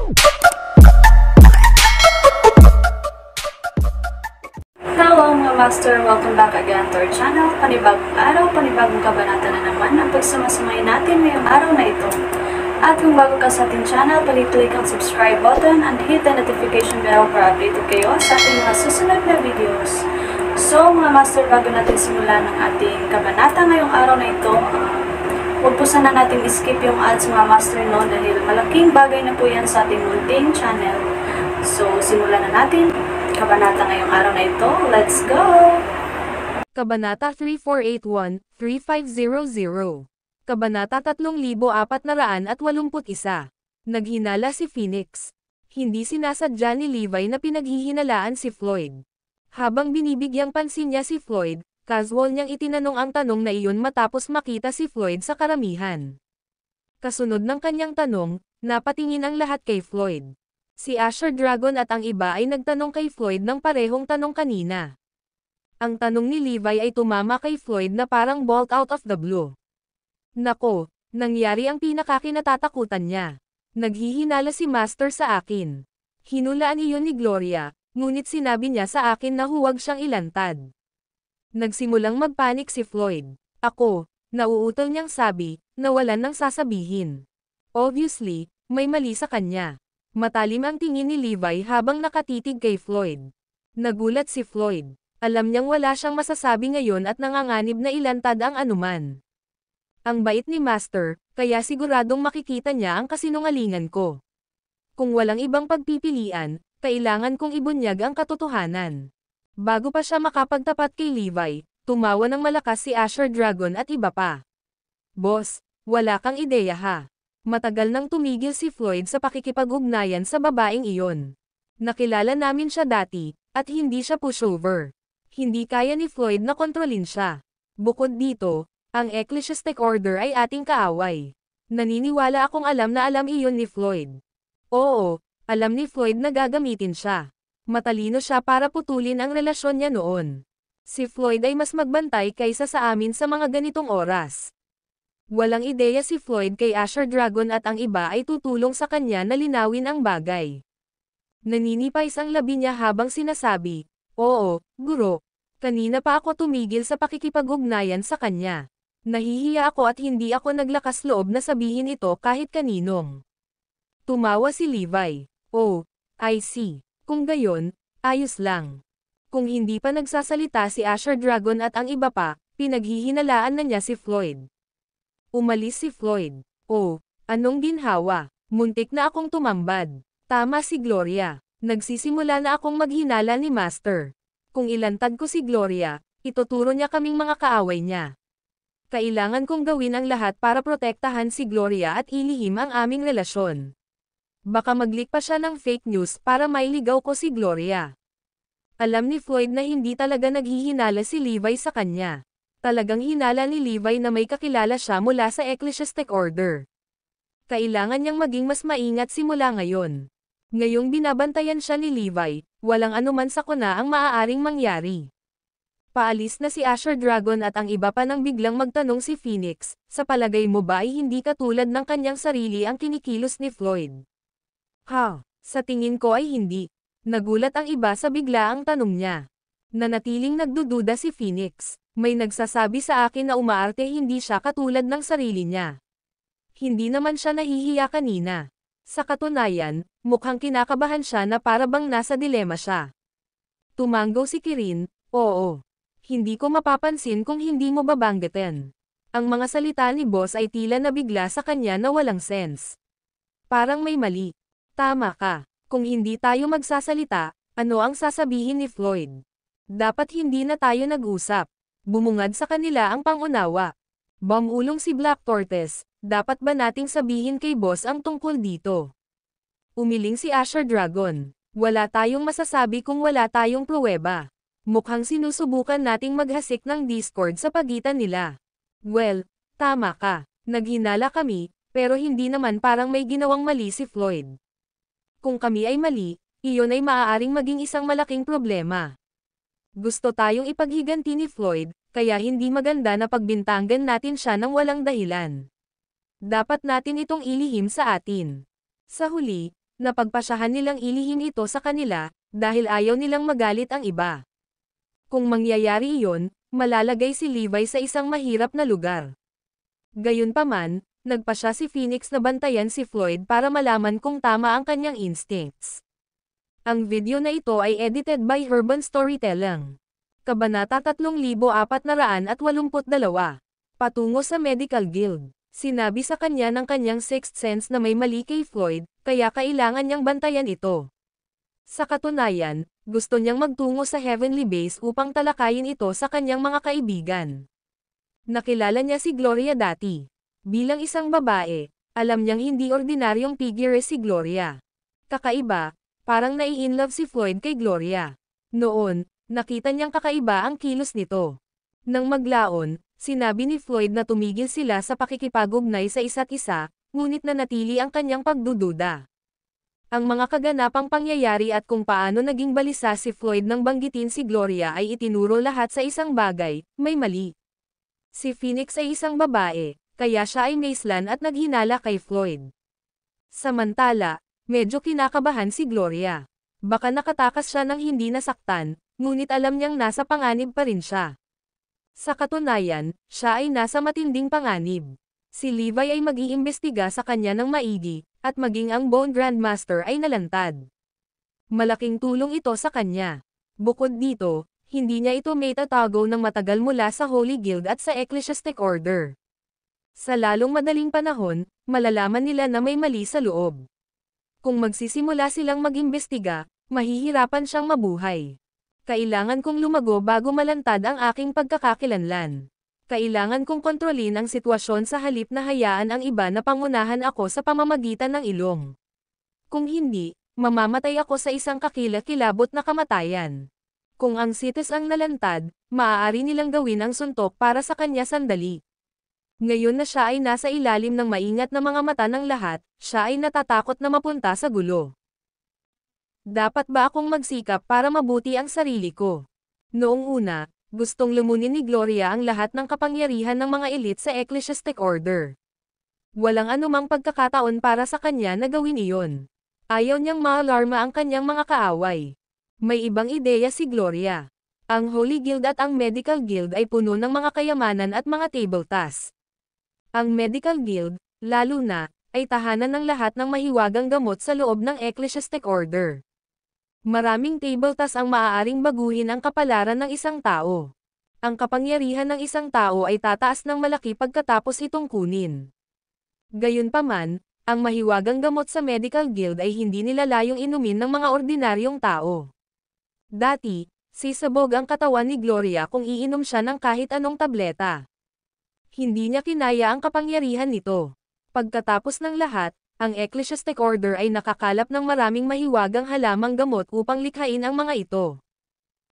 Hello mga master! Welcome back again to our channel. Panibagong araw, panibagong kabanata na naman ang pagsumasumay natin ngayong araw na ito. At kung bago ka sa ating channel, pag-click ang subscribe button and hit the notification bell para updated kayo sa ating mga susunod na videos. So mga master, bago natin simulan ng ating kabanata ngayong araw na ito, huwag po sana natin skip yung ads mga master no, dahil malaking bagay na po yan sa ating munting channel. So simulan na natin kabanata ngayong araw na ito. Let's go! Kabanata 3481-3500. Kabanata 3481. Naghinala si Phoenix. Hindi sinasadya ni Levi na pinaghihinalaan si Floyd. Habang binibigyang pansin niya si Floyd, casual niyang itinanong ang tanong na iyon matapos makita si Floyd sa karamihan. Kasunod ng kanyang tanong, napatingin ang lahat kay Floyd. Si Asher Dragon at ang iba ay nagtanong kay Floyd ng parehong tanong kanina. Ang tanong ni Levi ay tumama kay Floyd na parang bolt out of the blue. Nako, nangyari ang pinakakinatatakutan niya. Naghihinala si Master sa akin. Hinulaan iyon ni Gloria, ngunit sinabi niya sa akin na huwag siyang ilantad. Nagsimulang magpanik si Floyd. Ako, nauutol niyang sabi, na walan ng sasabihin. Obviously, may mali sa kanya. Matalim ang tingin ni Levi habang nakatitig kay Floyd. Nagulat si Floyd. Alam niyang wala siyang masasabi ngayon at nanganganib na ilantad ang anuman. Ang bait ni Master, kaya siguradong makikita niya ang kasinungalingan ko. Kung walang ibang pagpipilian, kailangan kong ibunyag ang katotohanan. Bago pa siya makapagtapat kay Levi, tumawa ng malakas si Asher Dragon at iba pa. Boss, wala kang ideya ha. Matagal nang tumigil si Floyd sa pakikipag-ugnayan sa babaeng iyon. Nakilala namin siya dati, at hindi siya pushover. Hindi kaya ni Floyd na kontrolin siya. Bukod dito, ang ecclesiastic order ay ating kaaway. Naniniwala akong alam na alam iyon ni Floyd. Oo, alam ni Floyd na gagamitin siya. Matalino siya para putulin ang relasyon niya noon. Si Floyd ay mas magbantay kaysa sa amin sa mga ganitong oras. Walang ideya si Floyd kay Asher Dragon at ang iba ay tutulong sa kanya na linawin ang bagay. Naninipais ang labi niya habang sinasabi, oo, guro. Kanina pa ako tumigil sa pakikipag-ugnayan sa kanya. Nahihiya ako at hindi ako naglakas loob na sabihin ito kahit kaninong. Tumawa si Levi. Oh, I see. Kung gayon, ayos lang. Kung hindi pa nagsasalita si Asher Dragon at ang iba pa, pinaghihinalaan na niya si Floyd. Umalis si Floyd. Oh, anong ginhawa? Muntik na akong tumambad. Tama si Gloria. Nagsisimula na akong maghinala ni Master. Kung ilantad ko si Gloria, ituturo niya kaming mga kaaway niya. Kailangan kong gawin ang lahat para protektahan si Gloria at ilihim ang aming relasyon. Baka mag-leak pa siya ng fake news para mailigaw ko si Gloria. Alam ni Floyd na hindi talaga naghihinala si Levi sa kanya. Talagang hinala ni Levi na may kakilala siya mula sa ecclesiastic order. Kailangan niyang maging mas maingat simula ngayon. Ngayong binabantayan siya ni Levi, walang anuman sakuna ang maaaring mangyari. Paalis na si Asher Dragon at ang iba pa nang biglang magtanong si Phoenix, sa palagay mo ba ay hindi katulad ng kanyang sarili ang kinikilos ni Floyd? Ha, sa tingin ko ay hindi. Nagulat ang iba sa biglaang tanong niya. Nanatiling nagdududa si Phoenix. May nagsasabi sa akin na umaarte hindi siya katulad ng sarili niya. Hindi naman siya nahihiya kanina. Sa katunayan, mukhang kinakabahan siya na para bang nasa dilema siya. Tumanggaw si Kirin, oo. Hindi ko mapapansin kung hindi mo babanggitin. Ang mga salita ni boss ay tila nabigla sa kanya na walang sense. Parang may mali. Tama ka. Kung hindi tayo magsasalita, ano ang sasabihin ni Floyd? Dapat hindi na tayo nag-usap. Bumungad sa kanila ang pangunawa. Bumulong si Black Tortoise, dapat ba nating sabihin kay boss ang tungkol dito? Umiling si Asher Dragon. Wala tayong masasabi kung wala tayong pruweba. Mukhang sinusubukan nating maghasik ng discord sa pagitan nila. Well, tama ka. Naghinala kami, pero hindi naman parang may ginawang mali si Floyd. Kung kami ay mali, iyon ay maaaring maging isang malaking problema. Gusto tayong ipaghiganti ni Floyd, kaya hindi maganda na pagbintangan natin siya ng walang dahilan. Dapat natin itong ilihim sa atin. Sa huli, Napagpasyahan nilang ilihim ito sa kanila, dahil ayaw nilang magalit ang iba. Kung mangyayari iyon, malalagay si Levi sa isang mahirap na lugar. Gayunpaman, nagpasya si Phoenix na bantayan si Floyd para malaman kung tama ang kanyang instincts. Ang video na ito ay edited by Urban Storytelling. Kabanata 3482. Patungo sa Medical Guild. Sinabi sa kanya ng kanyang sixth sense na may mali kay Floyd, kaya kailangan niyang bantayan ito. Sa katunayan, gusto niyang magtungo sa Heavenly Base upang talakayin ito sa kanyang mga kaibigan. Nakilala niya si Gloria dati. Bilang isang babae, alam niyang hindi ordinaryong figure si Gloria. Kakaiba, parang nai-inlove si Floyd kay Gloria. Noon, nakita niyang kakaiba ang kilos nito. Nang maglaon, sinabi ni Floyd na tumigil sila sa pakikipag-ugnay sa isa't isa, ngunit nanatili ang kanyang pagdududa. Ang mga kaganapang pangyayari at kung paano naging balisa si Floyd nang banggitin si Gloria ay itinuro lahat sa isang bagay, may mali. Si Phoenix ay isang babae, kaya siya ay maislan at naghinala kay Floyd. Samantala, medyo kinakabahan si Gloria. Baka nakatakas siya nang hindi nasaktan, ngunit alam niyang nasa panganib pa rin siya. Sa katunayan, siya ay nasa matinding panganib. Si Levi ay mag-iimbestiga sa kanya ng maigi, at maging ang Bone Grandmaster ay nalantad. Malaking tulong ito sa kanya. Bukod dito, hindi niya ito may tatago ng matagal mula sa Holy Guild at sa Ecclesiastic Order. Sa lalong madaling panahon, malalaman nila na may mali sa loob. Kung magsisimula silang mag-imbestiga, mahihirapan siyang mabuhay. Kailangan kong lumago bago malantad ang aking pagkakakilanlan. Kailangan kong kontrolin ang sitwasyon sa halip na hayaan ang iba na pangunahan ako sa pamamagitan ng ilong. Kung hindi, mamamatay ako sa isang kakilakilabot na kamatayan. Kung ang sites ang nalantad, maaari nilang gawin ang suntok para sa kanya sandali. Ngayon na siya ay nasa ilalim ng maingat na mga mata ng lahat, siya ay natatakot na mapunta sa gulo. Dapat ba akong magsikap para mabuti ang sarili ko? Noong una, gustong lumunin ni Gloria ang lahat ng kapangyarihan ng mga elite sa Ecclesiastic Order. Walang anumang pagkakataon para sa kanya na gawin iyon. Ayaw niyang maalarma ang kanyang mga kaaway. May ibang ideya si Gloria. Ang Holy Guild at ang Medical Guild ay puno ng mga kayamanan at mga table tasks. Ang Medical Guild, lalo na, ay tahanan ng lahat ng mahiwagang gamot sa loob ng Ecclesiastic Order. Maraming table tasks ang maaaring baguhin ang kapalaran ng isang tao. Ang kapangyarihan ng isang tao ay tataas ng malaki pagkatapos itong kunin. Gayunpaman, ang mahiwagang gamot sa Medical Guild ay hindi nilalayong inumin ng mga ordinaryong tao. Dati, sisabog ang katawan ni Gloria kung iinom siya ng kahit anong tableta. Hindi niya kinaya ang kapangyarihan nito. Pagkatapos ng lahat, ang Ecclesiastic Order ay nakakalap ng maraming mahiwagang halamang gamot upang likhain ang mga ito.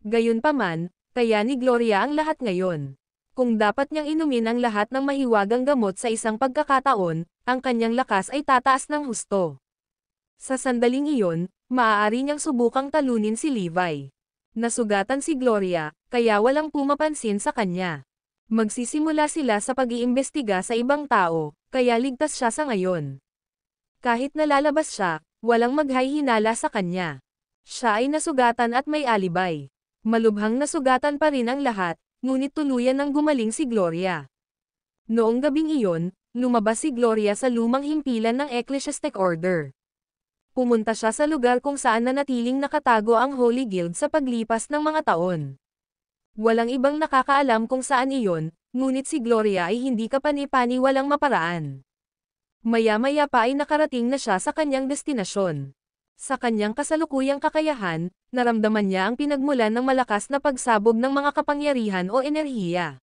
Gayunpaman, kaya ni Gloria ang lahat ngayon. Kung dapat niyang inumin ang lahat ng mahiwagang gamot sa isang pagkakataon, ang kanyang lakas ay tataas ng husto. Sa sandaling iyon, maaari niyang subukang talunin si Levi. Nasugatan si Gloria, kaya walang pumapansin sa kanya. Magsisimula sila sa pag-iimbestiga sa ibang tao, kaya ligtas siya sa ngayon. Kahit nalalabas siya, walang maghihinala sa kanya. Siya ay nasugatan at may alibay. Malubhang nasugatan pa rin ang lahat, ngunit tuluyan nang gumaling si Gloria. Noong gabing iyon, lumabas si Gloria sa lumang himpilan ng Ecclesiastic Order. Pumunta siya sa lugar kung saan nanatiling nakatago ang Holy Guild sa paglipas ng mga taon. Walang ibang nakakaalam kung saan iyon, ngunit si Gloria ay hindi kapani-pani walang maparaan. Maya-maya pa ay nakarating na siya sa kanyang destinasyon. Sa kanyang kasalukuyang kakayahan, naramdaman niya ang pinagmulan ng malakas na pagsabog ng mga kapangyarihan o enerhiya.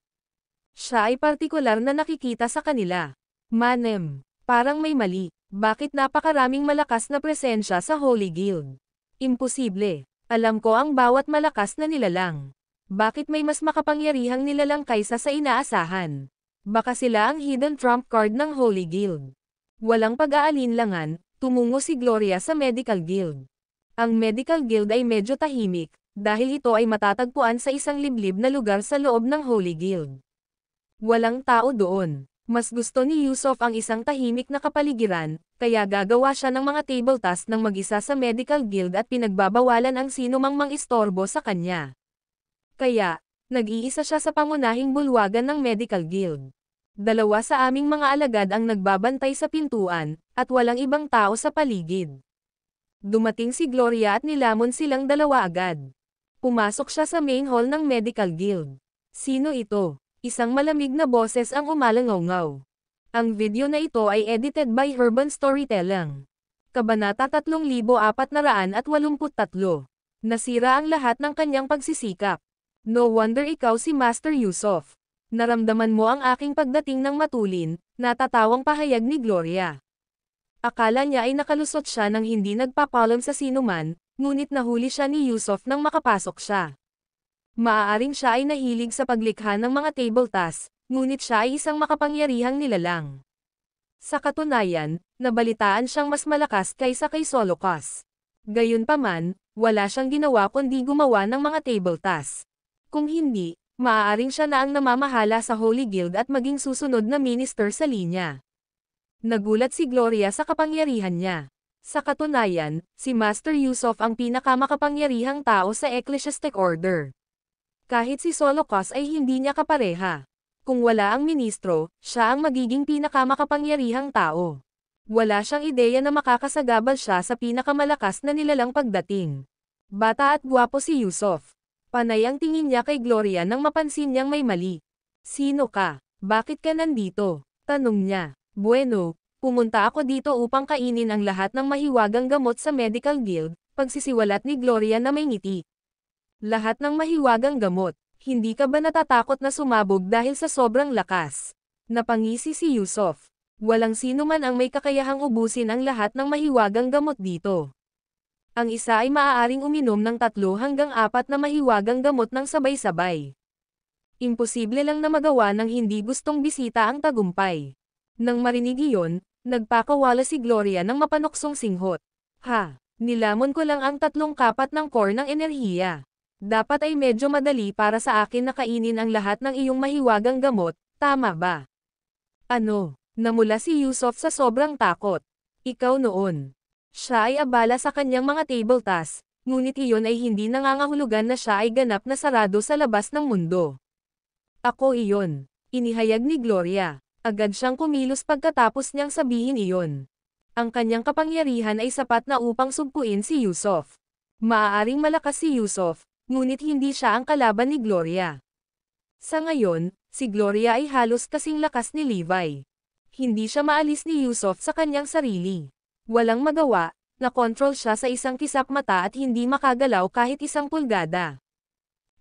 Siya ay partikular na nakikita sa kanila. Manem, parang may mali. Bakit napakaraming malakas na presensya sa Holy Guild? Imposible. Alam ko ang bawat malakas na nilalang. Bakit may mas makapangyarihang nilalang kaysa sa inaasahan? Baka sila ang hidden trump card ng Holy Guild. Walang pag-aalinlangan, tumungo si Gloria sa Medical Guild. Ang Medical Guild ay medyo tahimik, dahil ito ay matatagpuan sa isang liblib na lugar sa loob ng Holy Guild. Walang tao doon. Mas gusto ni Yusuf ang isang tahimik na kapaligiran, kaya gagawa siya ng mga table task ng mag-isa sa medical guild at pinagbabawalan ang sino mang mang-istorbo sa kanya. Kaya, nag-iisa siya sa pangunahing bulwagan ng medical guild. 2 sa aming mga alagad ang nagbabantay sa pintuan, at walang ibang tao sa paligid. Dumating si Gloria at nilamon silang 2 agad. Pumasok siya sa main hall ng medical guild. Sino ito? Isang malamig na boses ang umalangaw-ngaw. Ang video na ito ay edited by Herban Storytelling. Kabanata 3483. Nasira ang lahat ng kanyang pagsisikap. No wonder ikaw si Master Yusuf. Naramdaman mo ang aking pagdating ng matulin, natatawang pahayag ni Gloria. Akala niya ay nakalusot siya nang hindi nagpapaalam sa sinuman, ngunit nahuli siya ni Yusuf nang makapasok siya. Maaaring siya ay nahilig sa paglikha ng mga table tasks, ngunit siya ay isang makapangyarihang nilalang. Sa katunayan, nabalitaan siyang mas malakas kaysa kay Solocas. Gayunpaman, wala siyang ginawa kundi gumawa ng mga table tasks. Kung hindi, maaaring siya na ang namamahala sa Holy Guild at maging susunod na minister sa linya. Nagulat si Gloria sa kapangyarihan niya. Sa katunayan, si Master Yusuf ang pinakamakapangyarihang tao sa Ecclesiastic Order. Kahit si Solocas ay hindi niya kapareha. Kung wala ang ministro, siya ang magiging pinakamakapangyarihang tao. Wala siyang ideya na makakasagabal siya sa pinakamalakas na nilalang pagdating. Bata at gwapo si Yusuf. Panay ang tingin niya kay Gloria nang mapansin niyang may mali. Sino ka? Bakit ka nandito? Tanong niya. Bueno, pumunta ako dito upang kainin ang lahat ng mahiwagang gamot sa medical guild, pagsisiwalat ni Gloria na may ngiti. Lahat ng mahiwagang gamot, hindi ka ba natatakot na sumabog dahil sa sobrang lakas? Napangisi si Yusuf. Walang sino man ang may kakayahang ubusin ang lahat ng mahiwagang gamot dito. Ang isa ay maaaring uminom ng 3 hanggang 4 na mahiwagang gamot ng sabay-sabay. Imposible lang na magawa ng hindi gustong bisita ang tagumpay. Nang marinig iyon, nagpakawala si Gloria ng mapanuksong singhot. Ha, nilamon ko lang ang 3 kapat ng core ng enerhiya. Dapat ay medyo madali para sa akin na kainin ang lahat ng iyong mahiwagang gamot, tama ba? Ano? Namula si Yusuf sa sobrang takot. Ikaw noon. Siya ay abala sa kanyang mga table tasks, ngunit iyon ay hindi nangangahulugan na siya ay ganap na sarado sa labas ng mundo. Ako iyon. Inihayag ni Gloria. Agad siyang kumilos pagkatapos niyang sabihin iyon. Ang kanyang kapangyarihan ay sapat na upang sugpuin si Yusuf. Maaaring malakas si Yusuf, ngunit hindi siya ang kalaban ni Gloria. Sa ngayon, si Gloria ay halos kasing lakas ni Levi. Hindi siya maalis ni Yusuf sa kanyang sarili. Walang magawa, nakontrol siya sa isang kisap mata at hindi makagalaw kahit 1 pulgada.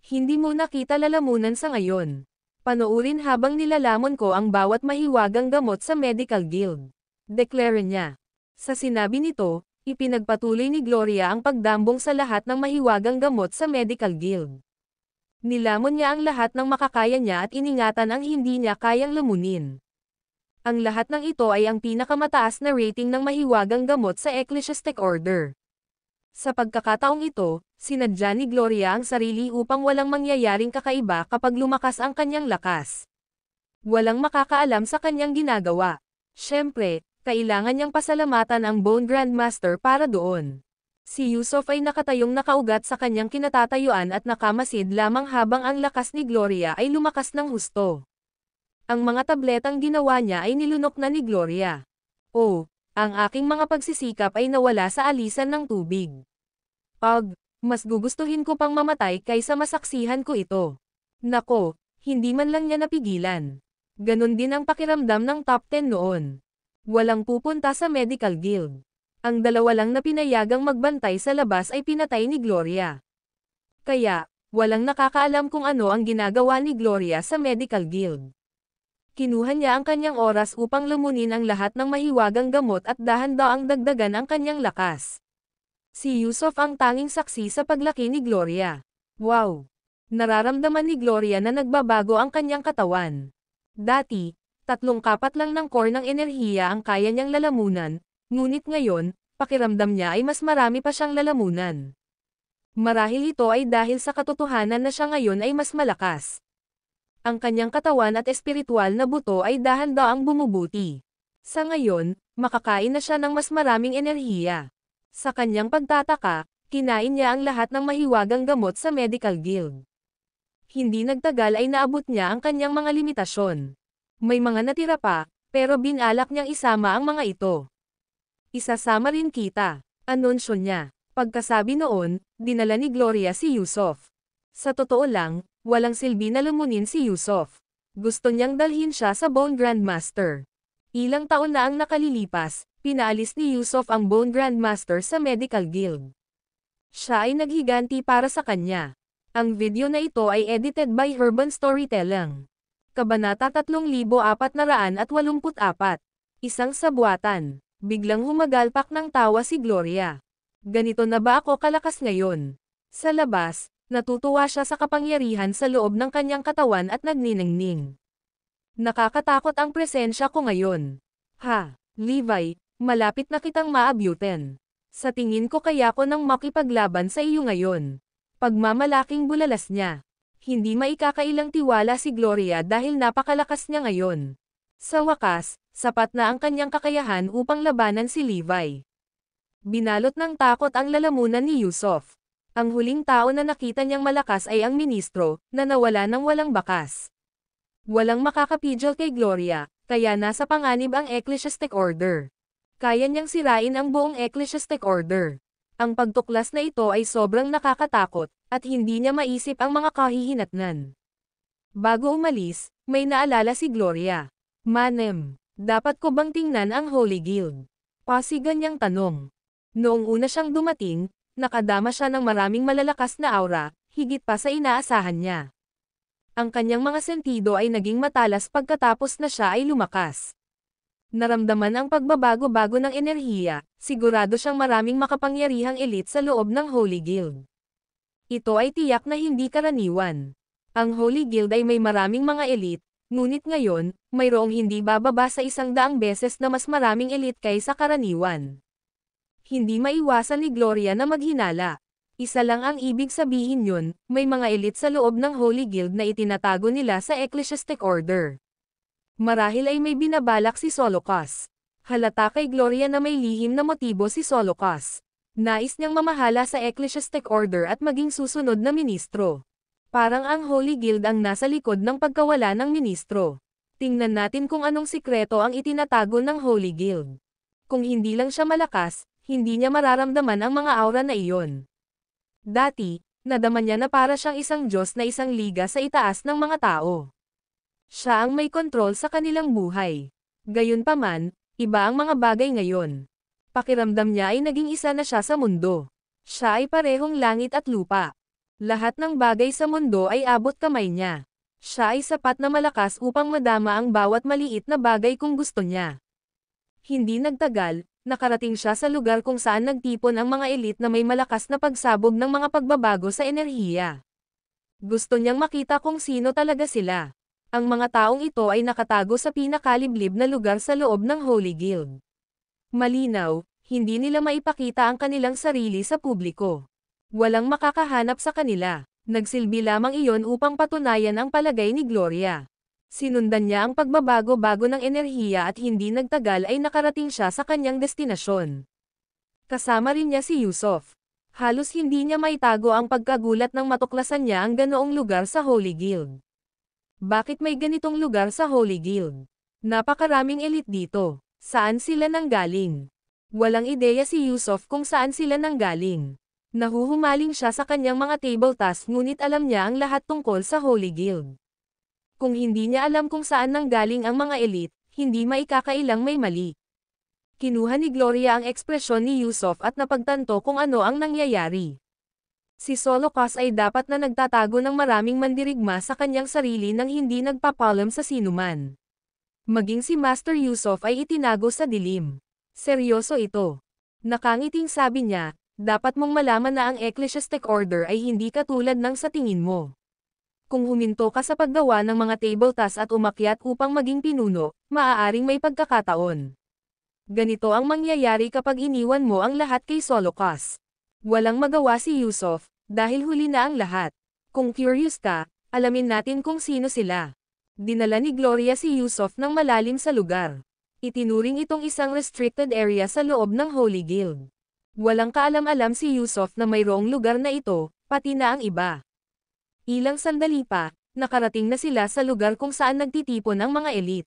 Hindi mo nakita lalamunan sa ngayon. Panoorin habang nilalamon ko ang bawat mahiwagang gamot sa medical guild. Deklara niya. Sa sinabi nito, ipinagpatuloy ni Gloria ang pagdambong sa lahat ng mahiwagang gamot sa medical guild. Nilamon niya ang lahat ng makakaya niya at iningatan ang hindi niya kayang lamunin. Ang lahat ng ito ay ang pinakamataas na rating ng mahiwagang gamot sa Ecclesiastic Order. Sa pagkakataong ito, sinadya ni Gloria ang sarili upang walang mangyayaring kakaiba kapag lumakas ang kanyang lakas. Walang makakaalam sa kanyang ginagawa. Siyempre, kailangan niyang pasalamatan ang Bone Grandmaster para doon. Si Yusuf ay nakatayong nakaugat sa kanyang kinatatayuan at nakamasid lamang habang ang lakas ni Gloria ay lumakas ng husto. Ang mga tabletang ginawa niya ay nilunok na ni Gloria. Oh, ang aking mga pagsisikap ay nawala sa alisan ng tubig. Mas gugustuhin ko pang mamatay kaysa masaksihan ko ito. Nako, hindi man lang niya napigilan. Ganon din ang pakiramdam ng top 10 noon. Walang pupunta sa medical guild. Ang 2 lang na pinayagang magbantay sa labas ay pinatay ni Gloria. Kaya, walang nakakaalam kung ano ang ginagawa ni Gloria sa medical guild. Kinuha niya ang kanyang oras upang lamunin ang lahat ng mahiwagang gamot at dahan-daang dagdagan ang kanyang lakas. Si Yusuf ang tanging saksi sa paglaki ni Gloria. Wow! Nararamdaman ni Gloria na nagbabago ang kanyang katawan. Dati, 3 kapat lang ng core ng enerhiya ang kaya niyang lalamunan, ngunit ngayon, pakiramdam niya ay mas marami pa siyang lalamunan. Marahil ito ay dahil sa katotohanan na siya ngayon ay mas malakas. Ang kanyang katawan at espiritual na buto ay dahan-daang bumubuti. Sa ngayon, makakain na siya ng mas maraming enerhiya. Sa kanyang pagtataka, kinain niya ang lahat ng mahiwagang gamot sa medical guild. Hindi nagtagal ay naabot niya ang kanyang mga limitasyon. May mga natira pa, pero binalak niyang isama ang mga ito. Isasama rin kita, anunsyo niya. Pagkasabi noon, dinala ni Gloria si Yusuf. Sa totoo lang, walang silbi na lumunin si Yusuf. Gusto niyang dalhin siya sa Bone Grandmaster. Ilang taon na ang nakalilipas, pinaalis ni Yusuf ang Bone Grandmaster sa Medical Guild. Siya ay naghiganti para sa kanya. Ang video na ito ay edited by Urban Storytelling. Kabanata 3484. Isang sabuatan. Biglang humagalpak ng tawa si Gloria. Ganito na ba ako kalakas ngayon? Sa labas, natutuwa siya sa kapangyarihan sa loob ng kanyang katawan at nagniningning. Nakakatakot ang presensya ko ngayon. Ha, Levi, malapit na kitang maabutin. Sa tingin ko kaya ko nang makipaglaban sa iyo ngayon. Pagmamalaking bulalas niya. Hindi maikakailang tiwala si Gloria dahil napakalakas niya ngayon. Sa wakas, sapat na ang kanyang kakayahan upang labanan si Levi. Binalot ng takot ang lalamunan ni Yusuf. Ang huling tao na nakita niyang malakas ay ang ministro, na nawala ng walang bakas. Walang makakapigil kay Gloria, kaya nasa panganib ang Ecclesiastic Order. Kaya niyang sirain ang buong Ecclesiastic Order. Ang pagtuklas na ito ay sobrang nakakatakot, at hindi niya maisip ang mga kahihinatnan. Bago umalis, may naalala si Gloria. Manem, dapat ko bang tingnan ang Holy Guild? Pasigan niyang tanong. Noong una siyang dumating, nakadama siya ng maraming malalakas na aura, higit pa sa inaasahan niya. Ang kanyang mga sentido ay naging matalas pagkatapos na siya ay lumakas. Naramdaman ang pagbabago-bago ng enerhiya, sigurado siyang maraming makapangyarihang elite sa loob ng Holy Guild. Ito ay tiyak na hindi karaniwan. Ang Holy Guild ay may maraming mga elite, ngunit ngayon, mayroong hindi bababa sa 100 beses na mas maraming elite kaysa karaniwan. Hindi maiwasan ni Gloria na maghinala. Isa lang ang ibig sabihin yun, may mga elite sa loob ng Holy Guild na itinatago nila sa Ecclesiastic Order. Marahil ay may binabalak si Solocas. Halata kay Gloria na may lihim na motibo si Solocas. Nais niyang mamahala sa Ecclesiastic Order at maging susunod na ministro. Parang ang Holy Guild ang nasa likod ng pagkawala ng ministro. Tingnan natin kung anong sikreto ang itinatago ng Holy Guild. Kung hindi lang siya malakas, hindi niya mararamdaman ang mga aura na iyon. Dati, nadama niya na para siyang isang Diyos na isang liga sa itaas ng mga tao. Siya ang may kontrol sa kanilang buhay. Gayunpaman, iba ang mga bagay ngayon. Pakiramdam niya ay naging isa na siya sa mundo. Siya ay parehong langit at lupa. Lahat ng bagay sa mundo ay abot kamay niya. Siya ay sapat na malakas upang madama ang bawat maliit na bagay kung gusto niya. Hindi nagtagal, nakarating siya sa lugar kung saan nagtipon ang mga elite na may malakas na pagsabog ng mga pagbabago sa enerhiya. Gusto niyang makita kung sino talaga sila. Ang mga taong ito ay nakatago sa pinakaliblib na lugar sa loob ng Holy Guild. Malinaw, hindi nila maipakita ang kanilang sarili sa publiko. Walang makakahanap sa kanila. Nagsilbi lamang iyon upang patunayan ang palagay ni Gloria. Sinundan niya ang pagbabago-bago ng enerhiya at hindi nagtagal ay nakarating siya sa kanyang destinasyon. Kasama rin niya si Yusuf. Halos hindi niya maitago ang pagkagulat nang matuklasan niya ang ganoong lugar sa Holy Guild. Bakit may ganitong lugar sa Holy Guild? Napakaraming elite dito. Saan sila nanggaling? Walang ideya si Yusuf kung saan sila nanggaling. Nahuhumaling siya sa kanyang mga table tasks ngunit alam niya ang lahat tungkol sa Holy Guild. Kung hindi niya alam kung saan nanggaling ang mga elite, hindi maikakailang may mali. Kinuha ni Gloria ang ekspresyon ni Yusuf at napagtanto kung ano ang nangyayari. Si Solocas ay dapat na nagtatago ng maraming mandirigma sa kanyang sarili nang hindi nagpapalam sa sinuman. Maging si Master Yusuf ay itinago sa dilim. Seryoso ito. Nakangiting sabi niya, dapat mong malaman na ang Ecclesiastic Order ay hindi katulad ng sa tingin mo. Kung huminto ka sa paggawa ng mga table tasks at umakyat upang maging pinuno, maaaring may pagkakataon. Ganito ang mangyayari kapag iniwan mo ang lahat kay Solocas. Walang magawa si Yusuf, dahil huli na ang lahat. Kung curious ka, alamin natin kung sino sila. Dinala ni Gloria si Yusuf ng malalim sa lugar. Itinuring itong isang restricted area sa loob ng Holy Guild. Walang kaalam-alam si Yusuf na mayroong lugar na ito, pati na ang iba. Ilang sandali pa, nakarating na sila sa lugar kung saan nagtitipon ang mga elite.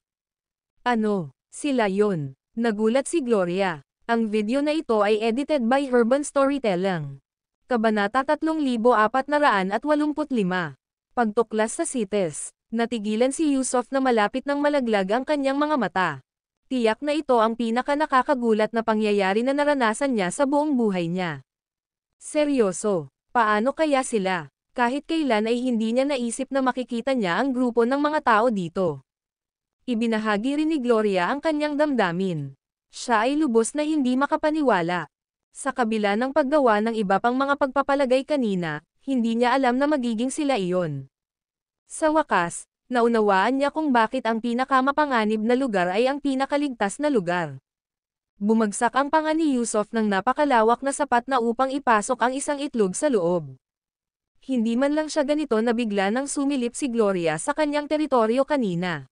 Ano? Sila yon. Nagulat si Gloria. Ang video na ito ay edited by Urban Storytelling. Kabanata 3485. Pagtuklas sa CITES. Natigilan si Yusuf na malapit ng malaglag ang kanyang mga mata. Tiyak na ito ang pinaka-nakakagulat na pangyayari na naranasan niya sa buong buhay niya. Seryoso, paano kaya sila? Kahit kailan ay hindi niya naisip na makikita niya ang grupo ng mga tao dito. Ibinahagi rin ni Gloria ang kanyang damdamin. Siya ay lubos na hindi makapaniwala. Sa kabila ng paggawa ng iba pang mga pagpapalagay kanina, hindi niya alam na magiging sila iyon. Sa wakas, naunawaan niya kung bakit ang pinakamapanganib na lugar ay ang pinakaligtas na lugar. Bumagsak ang panga ni Yusuf ng napakalawak na sapat na upang ipasok ang isang itlog sa loob. Hindi man lang siya ganito na bigla nang sumilip si Gloria sa kanyang teritoryo kanina.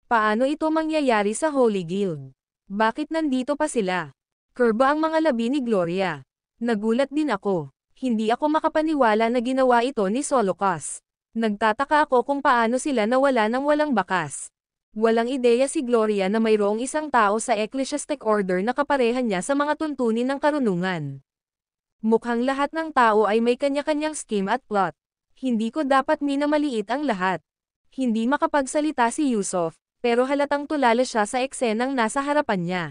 Paano ito mangyayari sa Holy Guild? Bakit nandito pa sila? Kurba ang mga labi ni Gloria. Nagulat din ako. Hindi ako makapaniwala na ginawa ito ni Solocas. Nagtataka ako kung paano sila nawala ng walang bakas. Walang ideya si Gloria na mayroong isang tao sa Ecclesiastic Order na kaparehan niya sa mga tuntunin ng karunungan. Mukhang lahat ng tao ay may kanya-kanyang scheme at plot. Hindi ko dapat minamaliit ang lahat. Hindi makapagsalita si Yusuf, pero halatang tulala siya sa eksenang nasa harapan niya.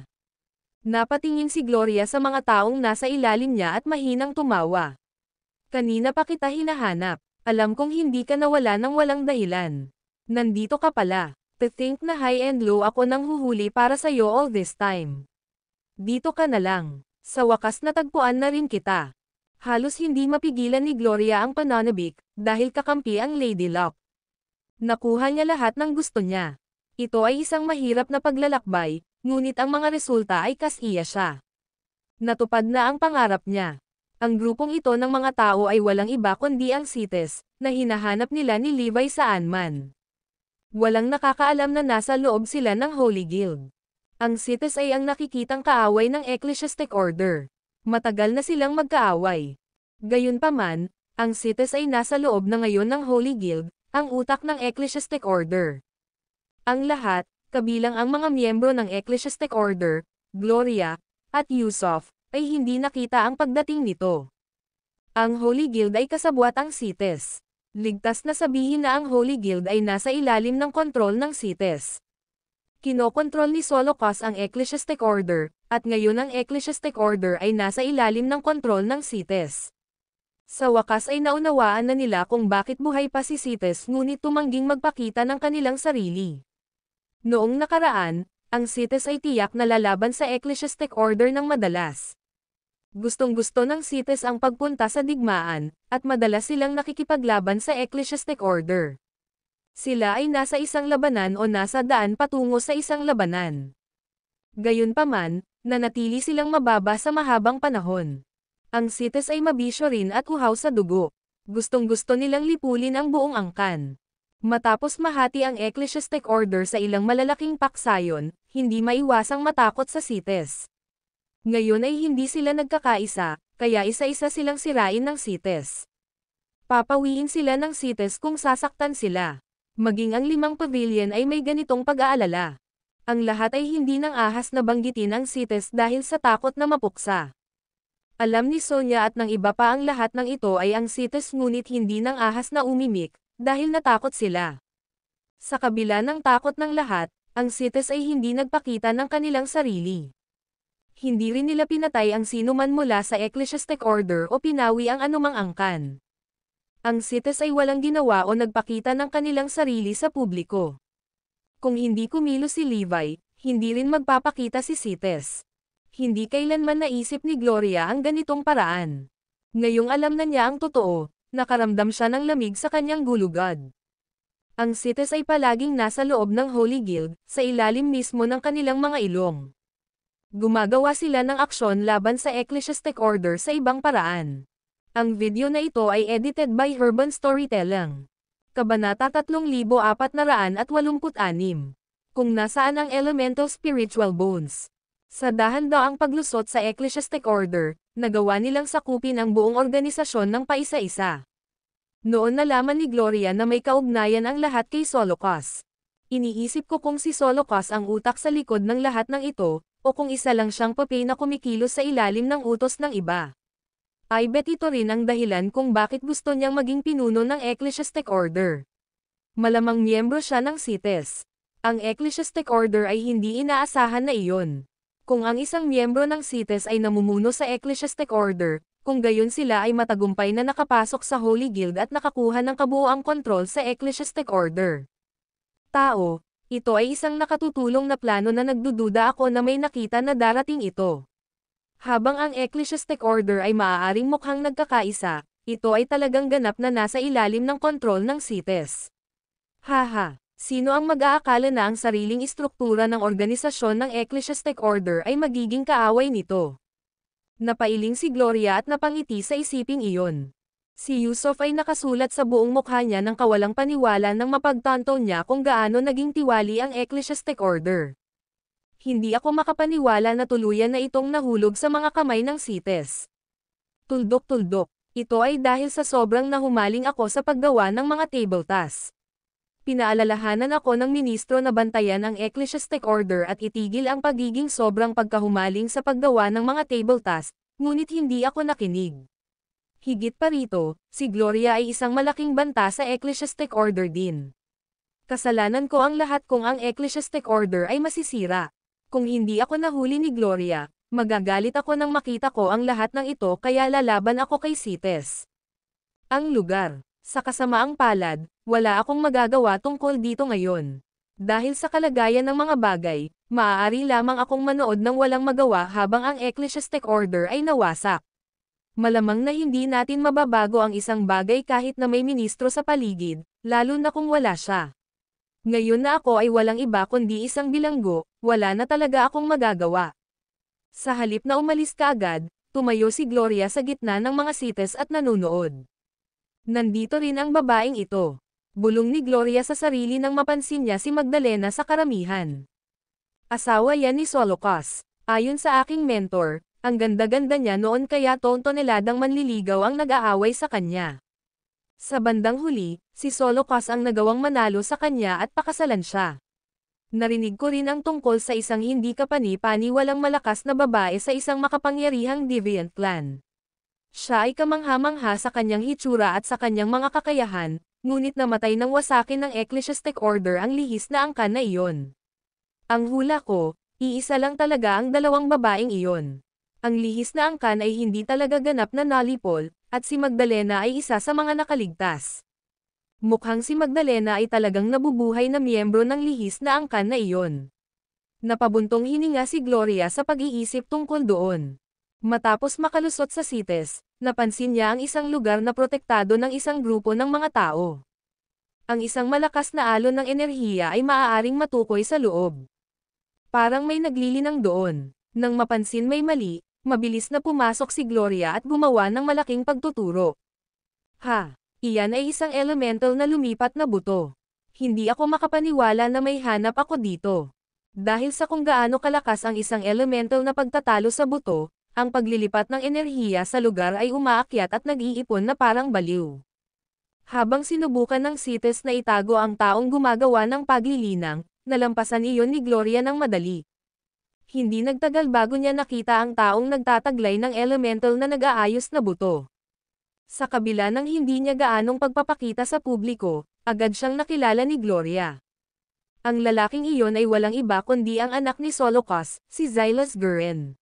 Napatingin si Gloria sa mga taong nasa ilalim niya at mahinang tumawa. Kanina pa kita hinahanap. Alam kong hindi ka nawala ng walang dahilan. Nandito ka pala. To think na high and low ako nang huhuli para sa'yo all this time. Dito ka na lang. Sa wakas natagpuan na rin kita. Halos hindi mapigilan ni Gloria ang pananabik, dahil kakampi ang Lady Luck. Nakuha niya lahat ng gusto niya. Ito ay isang mahirap na paglalakbay, ngunit ang mga resulta ay kasiya siya. Natupad na ang pangarap niya. Ang grupong ito ng mga tao ay walang iba kundi ang CITES, na hinahanap nila ni Levi saan man. Walang nakakaalam na nasa loob sila ng Holy Guild. Ang CITES ay ang nakikitang kaaway ng Ecclesiastic Order. Matagal na silang magkaaway. Gayunpaman, ang CITES ay nasa loob na ngayon ng Holy Guild, ang utak ng Ecclesiastic Order. Ang lahat, kabilang ang mga miyembro ng Ecclesiastic Order, Gloria, at Yusuf, ay hindi nakita ang pagdating nito. Ang Holy Guild ay kasabwat ang CITES. Ligtas na sabihin na ang Holy Guild ay nasa ilalim ng kontrol ng CITES. Kinokontrol ni Solocas ang Ecclesiastic Order, at ngayon ang Ecclesiastic Order ay nasa ilalim ng kontrol ng CITES. Sa wakas ay naunawaan na nila kung bakit buhay pa si CITES ngunit tumangging magpakita ng kanilang sarili. Noong nakaraan, ang CITES ay tiyak na lalaban sa Ecclesiastic Order ng madalas. Gustong-gusto ng CITES ang pagpunta sa digmaan, at madalas silang nakikipaglaban sa Ecclesiastic Order. Sila ay nasa isang labanan o nasa daan patungo sa isang labanan. Gayunpaman, nanatili silang mababa sa mahabang panahon. Ang CITES ay mabisyo rin at uhaw sa dugo. Gustong-gusto nilang lipulin ang buong angkan. Matapos mahati ang Ecclesiastic Order sa ilang malalaking paksayon, hindi maiwasang matakot sa CITES. Ngayon ay hindi sila nagkakaisa, kaya isa-isa silang sirain ng CITES. Papawiin sila ng CITES kung sasaktan sila. Maging ang 5 pavilion ay may ganitong pag-aalala. Ang lahat ay hindi nang ahas na banggitin ang CITES dahil sa takot na mapuksa. Alam ni Sonia at ng iba pa ang lahat ng ito ay ang CITES ngunit hindi nang ahas na umimik, dahil natakot sila. Sa kabila ng takot ng lahat, ang CITES ay hindi nagpakita ng kanilang sarili. Hindi rin nila pinatay ang sinuman mula sa Ecclesiastic Order o pinawi ang anumang angkan. Ang CITES ay walang ginawa o nagpakita ng kanilang sarili sa publiko. Kung hindi kumilos si Levi, hindi rin magpapakita si CITES. Hindi kailanman naisip ni Gloria ang ganitong paraan. Ngayong alam na niya ang totoo, nakaramdam siya ng lamig sa kanyang gulugad. Ang CITES ay palaging nasa loob ng Holy Guild, sa ilalim mismo ng kanilang mga ilong. Gumagawa sila ng aksyon laban sa Ecclesiastic Order sa ibang paraan. Ang video na ito ay edited by Urban Storytelling. Kabanata 3486. kung nasaan ang elemental spiritual bones. Sa dahan-daang paglusot sa Ecclesiastic Order, nagawa nilang sakupin ang buong organisasyon ng paisa-isa. Noon nalaman ni Gloria na may kaugnayan ang lahat kay Solocas. Iniisip ko kung si Solocas ang utak sa likod ng lahat ng ito, o kung isa lang siyang papel na kumikilos sa ilalim ng utos ng iba. I bet ito rin ang dahilan kung bakit gusto niyang maging pinuno ng Ecclesiastic Order. Malamang miyembro siya ng CITES. Ang Ecclesiastic Order ay hindi inaasahan na iyon. Kung ang isang miyembro ng CITES ay namumuno sa Ecclesiastic Order, kung gayon sila ay matagumpay na nakapasok sa Holy Guild at nakakuha ng kabuoang kontrol sa Ecclesiastic Order. Tao, ito ay isang nakatutulong na plano na nagdududa ako na may nakita na darating ito. Habang ang Ecclesiastic Order ay maaaring mukhang nagkakaisa, ito ay talagang ganap na nasa ilalim ng kontrol ng CITES. Haha, sino ang mag-aakala na ang sariling istruktura ng organisasyon ng Ecclesiastic Order ay magiging kaaway nito? Napailing si Gloria at napangiti sa isiping iyon. Si Yusuf ay nakasulat sa buong mukha niya ng kawalang paniwala nang mapagtanto niya kung gaano naging tiwali ang Ecclesiastic Order. Hindi ako makapaniwala na tuluyan na itong nahulog sa mga kamay ng CITES. Tuldok-tuldok, ito ay dahil sa sobrang nahumaling ako sa paggawa ng mga table tasks. Pinaalalahanan ako ng ministro na bantayan ang Ecclesiastic Order at itigil ang pagiging sobrang pagkahumaling sa paggawa ng mga table tasks, ngunit hindi ako nakinig. Higit pa rito, si Gloria ay isang malaking banta sa Ecclesiastic Order din. Kasalanan ko ang lahat kung ang Ecclesiastic Order ay masisira. Kung hindi ako nahuli ni Gloria, magagalit ako nang makita ko ang lahat ng ito kaya lalaban ako kay CITES. Ang lugar. Sa kasamaang palad, wala akong magagawa tungkol dito ngayon. Dahil sa kalagayan ng mga bagay, maaari lamang akong manood ng walang magawa habang ang Ecclesiastic Order ay nawasak. Malamang na hindi natin mababago ang isang bagay kahit na may ministro sa paligid, lalo na kung wala siya. Ngayon na ako ay walang iba kundi isang bilanggo, wala na talaga akong magagawa. Sa halip na umalis kaagad, tumayo si Gloria sa gitna ng mga CITES at nanunood. Nandito rin ang babaeng ito. Bulong ni Gloria sa sarili nang mapansin niya si Magdalena sa karamihan. Asawa yan ni Solocas. Ayon sa aking mentor, ang ganda-ganda niya noon kaya tontoneladang manliligaw ang nag-aaway sa kanya. Sa bandang huli, si Solocas ang nagawang manalo sa kanya at pakasalan siya. Narinig ko rin ang tungkol sa isang hindi kapani-paniwalang malakas na babae sa isang makapangyarihang deviant clan. Siya ay kamangha-mangha sa kanyang hitsura at sa kanyang mga kakayahan, ngunit namatay ng wasakin ng Ecclesiastic Order ang lihis na angkan na iyon. Ang hula ko, iisa lang talaga ang dalawang babaeng iyon. Ang lihis na angkan ay hindi talaga ganap na nalipol, at si Magdalena ay isa sa mga nakaligtas. Mukhang si Magdalena ay talagang nabubuhay na miyembro ng lihis na angkan na iyon. Napabuntong hininga si Gloria sa pag-iisip tungkol doon. Matapos makalusot sa CITES, napansin niya ang isang lugar na protektado ng isang grupo ng mga tao. Ang isang malakas na alon ng enerhiya ay maaaring matukoy sa loob. Parang may naglilinang doon. Nang mapansin may mali, mabilis na pumasok si Gloria at gumawa ng malaking pagtuturo. Iyan ay isang elemental na lumipat na buto. Hindi ako makapaniwala na may hanap ako dito. Dahil sa kung gaano kalakas ang isang elemental na pagtatalo sa buto, ang paglilipat ng enerhiya sa lugar ay umaakyat at nag-iipon na parang baliw. Habang sinubukan ng CITES na itago ang taong gumagawa ng paglilinang, nalampasan iyon ni Gloria ng madali. Hindi nagtagal bago niya nakita ang taong nagtataglay ng elemental na nag-aayos na buto. Sa kabila ng hindi niya gaanong pagpapakita sa publiko, agad siyang nakilala ni Gloria. Ang lalaking iyon ay walang iba kundi ang anak ni Solocas, si Xylas Guren.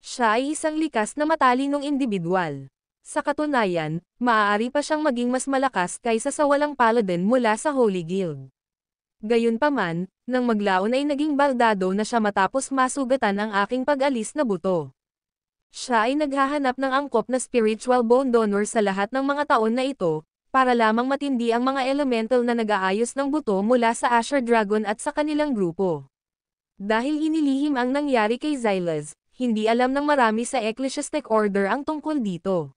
Siya ay isang likas na matalinong individual. Sa katunayan, maaari pa siyang maging mas malakas kaysa sa walang paladin mula sa Holy Guild. Gayunpaman, nang maglaon ay naging baldado na siya matapos masugatan ang aking pag-alis na buto. Siya ay naghahanap ng angkop na spiritual bone donor sa lahat ng mga taon na ito, para lamang matindi ang mga elemental na nag-aayos ng buto mula sa Asher Dragon at sa kanilang grupo. Dahil inilihim ang nangyari kay Xylas, hindi alam ng marami sa Ecclesiastic Order ang tungkol dito.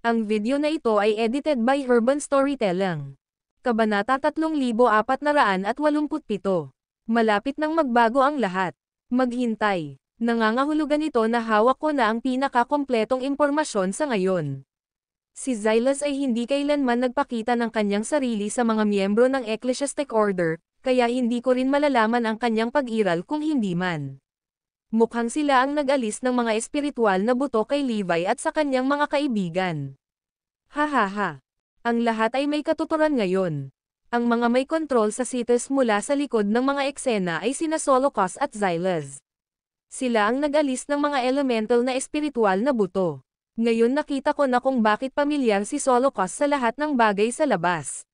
Ang video na ito ay edited by Herban Storytelling. Kabanata 3487 Malapit nang magbago ang lahat. Maghintay. Nangangahulugan ito na hawak ko na ang pinakakompletong impormasyon sa ngayon. Si Xylas ay hindi kailanman nagpakita ng kanyang sarili sa mga miyembro ng Ecclesiastic Order, kaya hindi ko rin malalaman ang kanyang pag-iral kung hindi man. Mukhang sila ang nag-alis ng mga espiritual na buto kay Levi at sa kanyang mga kaibigan. Hahaha. Ang lahat ay may katuturan ngayon. Ang mga may kontrol sa Cetus mula sa likod ng mga eksena ay sina Solocos at Xylas. Sila ang nag-alis ng mga elemental na espiritual na buto. Ngayon nakita ko na kung bakit pamilyar si Solocos sa lahat ng bagay sa labas.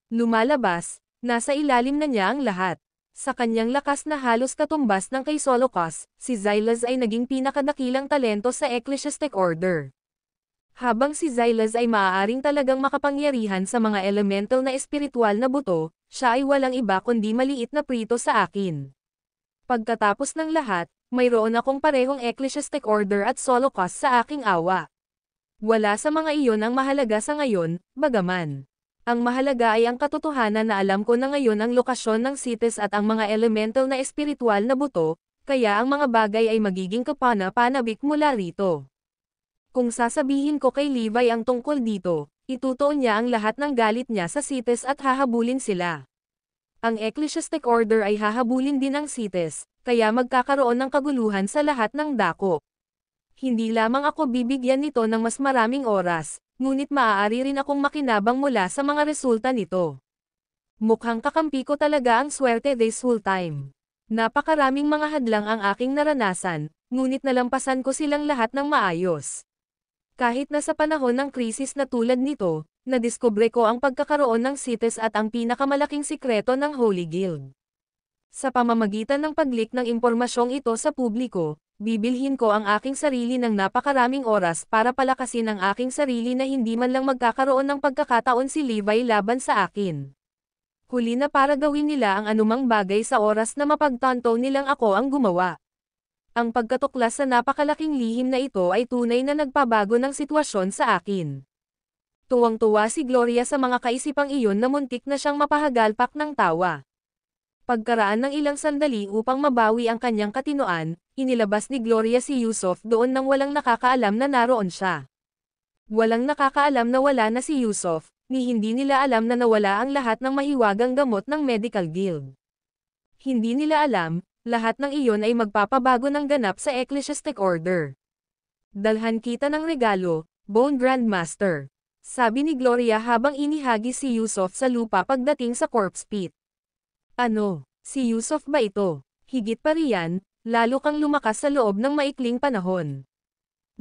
Lumalabas, nasa ilalim na niya ang lahat. Sa kanyang lakas na halos katumbas ng kay Solocos, si Xylas ay naging pinakadakilang talento sa Ecclesiastic Order. Habang si Xylas ay maaaring talagang makapangyarihan sa mga elemental na espiritual na buto, siya ay walang iba kundi maliit na prito sa akin. Pagkatapos ng lahat, mayroon akong parehong Ecclesiastic Order at Solocos sa aking awa. Wala sa mga iyon ang mahalaga sa ngayon, bagaman. Ang mahalaga ay ang katotohanan na alam ko na ngayon ang lokasyon ng Cetus at ang mga elemental na espiritual na buto, kaya ang mga bagay ay magiging kapana-panabik mula rito. Kung sasabihin ko kay Levi ang tungkol dito, itutuon niya ang lahat ng galit niya sa Cetus at hahabulin sila. Ang Ecclesiastic Order ay hahabulin din ang Cetus, kaya magkakaroon ng kaguluhan sa lahat ng dako. Hindi lamang ako bibigyan nito ng mas maraming oras, ngunit maaari rin akong makinabang mula sa mga resulta nito. Mukhang kakampi ko talaga ang swerte this whole time. Napakaraming mga hadlang ang aking naranasan, ngunit nalampasan ko silang lahat ng maayos. Kahit na sa panahon ng krisis na tulad nito, nadiskubre ko ang pagkakaroon ng Cetus at ang pinakamalaking sikreto ng Holy Guild. Sa pamamagitan ng pag-leak ng impormasyong ito sa publiko, bibilhin ko ang aking sarili ng napakaraming oras para palakasin ang aking sarili na hindi man lang magkakaroon ng pagkakataon si Levi laban sa akin. Huli na para gawin nila ang anumang bagay sa oras na mapagtanto nilang ako ang gumawa. Ang pagkatuklas sa napakalaking lihim na ito ay tunay na nagpabago ng sitwasyon sa akin. Tuwang-tuwa si Gloria sa mga kaisipang iyon na muntik na siyang mapahagalpak ng tawa. Pagkaraan ng ilang sandali upang mabawi ang kanyang katinoan, inilabas ni Gloria si Yusuf doon nang walang nakakaalam na naroon siya. Walang nakakaalam na wala na si Yusuf, ni hindi nila alam na nawala ang lahat ng mahiwagang gamot ng Medical Guild. Hindi nila alam, lahat ng iyon ay magpapabago ng ganap sa Ecclesiastic Order. Dalhan kita ng regalo, Bone Grandmaster. Sabi ni Gloria habang inihagis si Yusuf sa lupa pagdating sa corpse pit. Ano, si Yusuf ba ito? Higit pa riyan, lalo kang lumakas sa loob ng maikling panahon.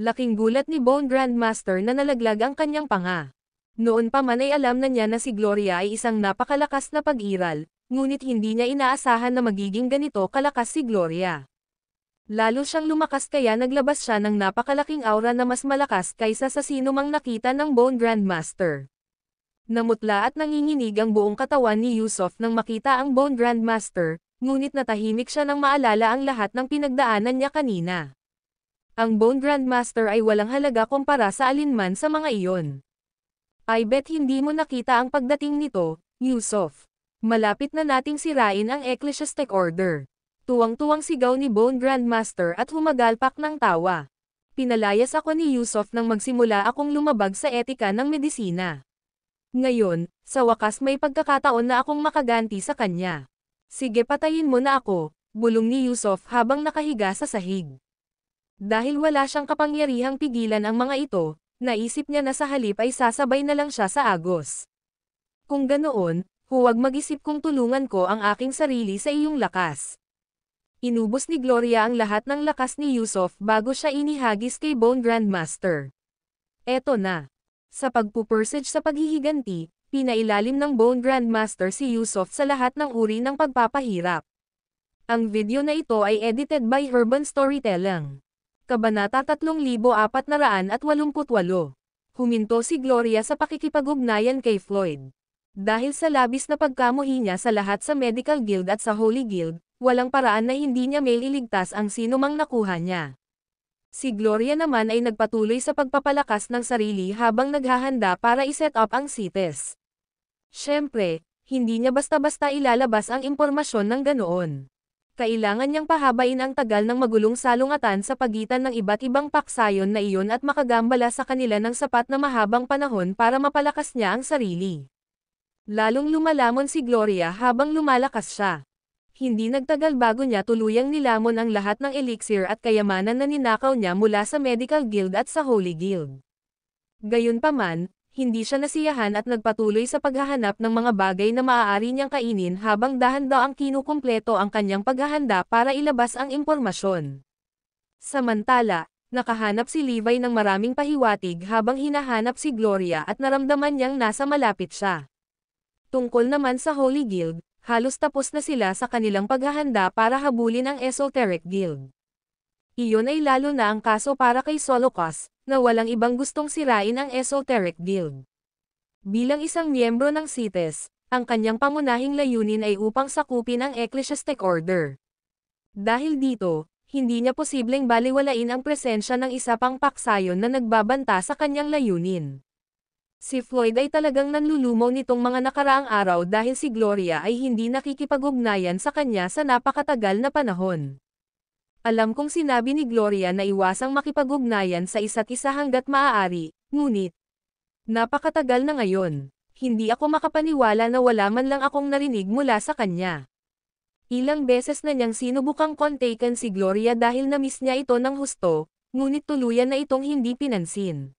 Laking gulat ni Bone Grandmaster na nalaglag ang kanyang panga. Noon pa man ay alam na niya na si Gloria ay isang napakalakas na pag-iral, ngunit hindi niya inaasahan na magiging ganito kalakas si Gloria. Lalo siyang lumakas kaya naglabas siya ng napakalaking aura na mas malakas kaysa sa sinumang nakita ng Bone Grandmaster. Namutla at nanginginig ang buong katawan ni Yusuf nang makita ang Bone Grandmaster, ngunit natahimik siya nang maalala ang lahat ng pinagdaanan niya kanina. Ang Bone Grandmaster ay walang halaga kumpara sa alinman sa mga iyon. I bet hindi mo nakita ang pagdating nito, Yusuf. Malapit na nating sirain ang Ecclesiastic Order. Tuwang-tuwang sigaw ni Bone Grandmaster at humagalpak ng tawa. Pinalayas ako ni Yusuf nang magsimula akong lumabag sa etika ng medisina. Ngayon, sa wakas may pagkakataon na akong makaganti sa kanya. Sige patayin mo na ako, bulong ni Yusuf habang nakahiga sa sahig. Dahil wala siyang kapangyarihang pigilan ang mga ito, naisip niya na sa halip ay sasabay na lang siya sa agos. Kung ganoon, huwag mag-isip kung tulungan ko ang aking sarili sa iyong lakas. Inubos ni Gloria ang lahat ng lakas ni Yusuf bago siya inihagis kay Bone Grandmaster. Eto na. Sa pagpupursige sa paghihiganti, pinailalim ng Bone Grandmaster si Yusuf sa lahat ng uri ng pagpapahirap. Ang video na ito ay edited by Urban Storytelling. Kabanata 3488. Huminto si Gloria sa pakikipag-ugnayan kay Floyd. Dahil sa labis na pagkamuhi niya sa lahat sa Medical Guild at sa Holy Guild, walang paraan na hindi niya mailigtas ang sinumang nakuha niya. Si Gloria naman ay nagpatuloy sa pagpapalakas ng sarili habang naghahanda para iset up ang Cetus. Siyempre, Hindi niya basta-basta ilalabas ang impormasyon ng ganoon. Kailangan niyang pahabain ang tagal ng magulong salungatan sa pagitan ng iba't ibang paksayon na iyon at makagambala sa kanila ng sapat na mahabang panahon para mapalakas niya ang sarili. Lalong lumalamon si Gloria habang lumalakas siya. Hindi nagtagal bago niya tuluyang nilamon ang lahat ng elixir at kayamanan na ninakaw niya mula sa Medical Guild at sa Holy Guild. Gayunpaman, hindi siya nasiyahan at nagpatuloy sa paghahanap ng mga bagay na maaari niyang kainin habang dahan-daang kinukumpleto ang kanyang paghahanda para ilabas ang impormasyon. Samantala, nakahanap si Levi ng maraming pahiwatig habang hinahanap si Gloria at naramdaman niyang nasa malapit siya. Tungkol naman sa Holy Guild, halos tapos na sila sa kanilang paghahanda para habulin ang Esoteric Guild. Iyon ay lalo na ang kaso para kay Solocus, na walang ibang gustong sirain ang Esoteric Guild. Bilang isang miyembro ng CITES, ang kanyang pangunahing layunin ay upang sakupin ang Ecclesiastic Order. Dahil dito, hindi niya posibleng baliwalain ang presensya ng isa pang paksayon na nagbabanta sa kanyang layunin. Si Floyd ay talagang nanlulumaw nitong mga nakaraang araw dahil si Gloria ay hindi nakikipag-ugnayan sa kanya sa napakatagal na panahon. Alam kong sinabi ni Gloria na iwasang makipag-ugnayan sa isa't isa hanggat maaari, ngunit napakatagal na ngayon. Hindi ako makapaniwala na wala man lang akong narinig mula sa kanya. Ilang beses na niyang sinubukang kontakin si Gloria dahil na-miss niya ito ng husto, ngunit tuluyan na itong hindi pinansin.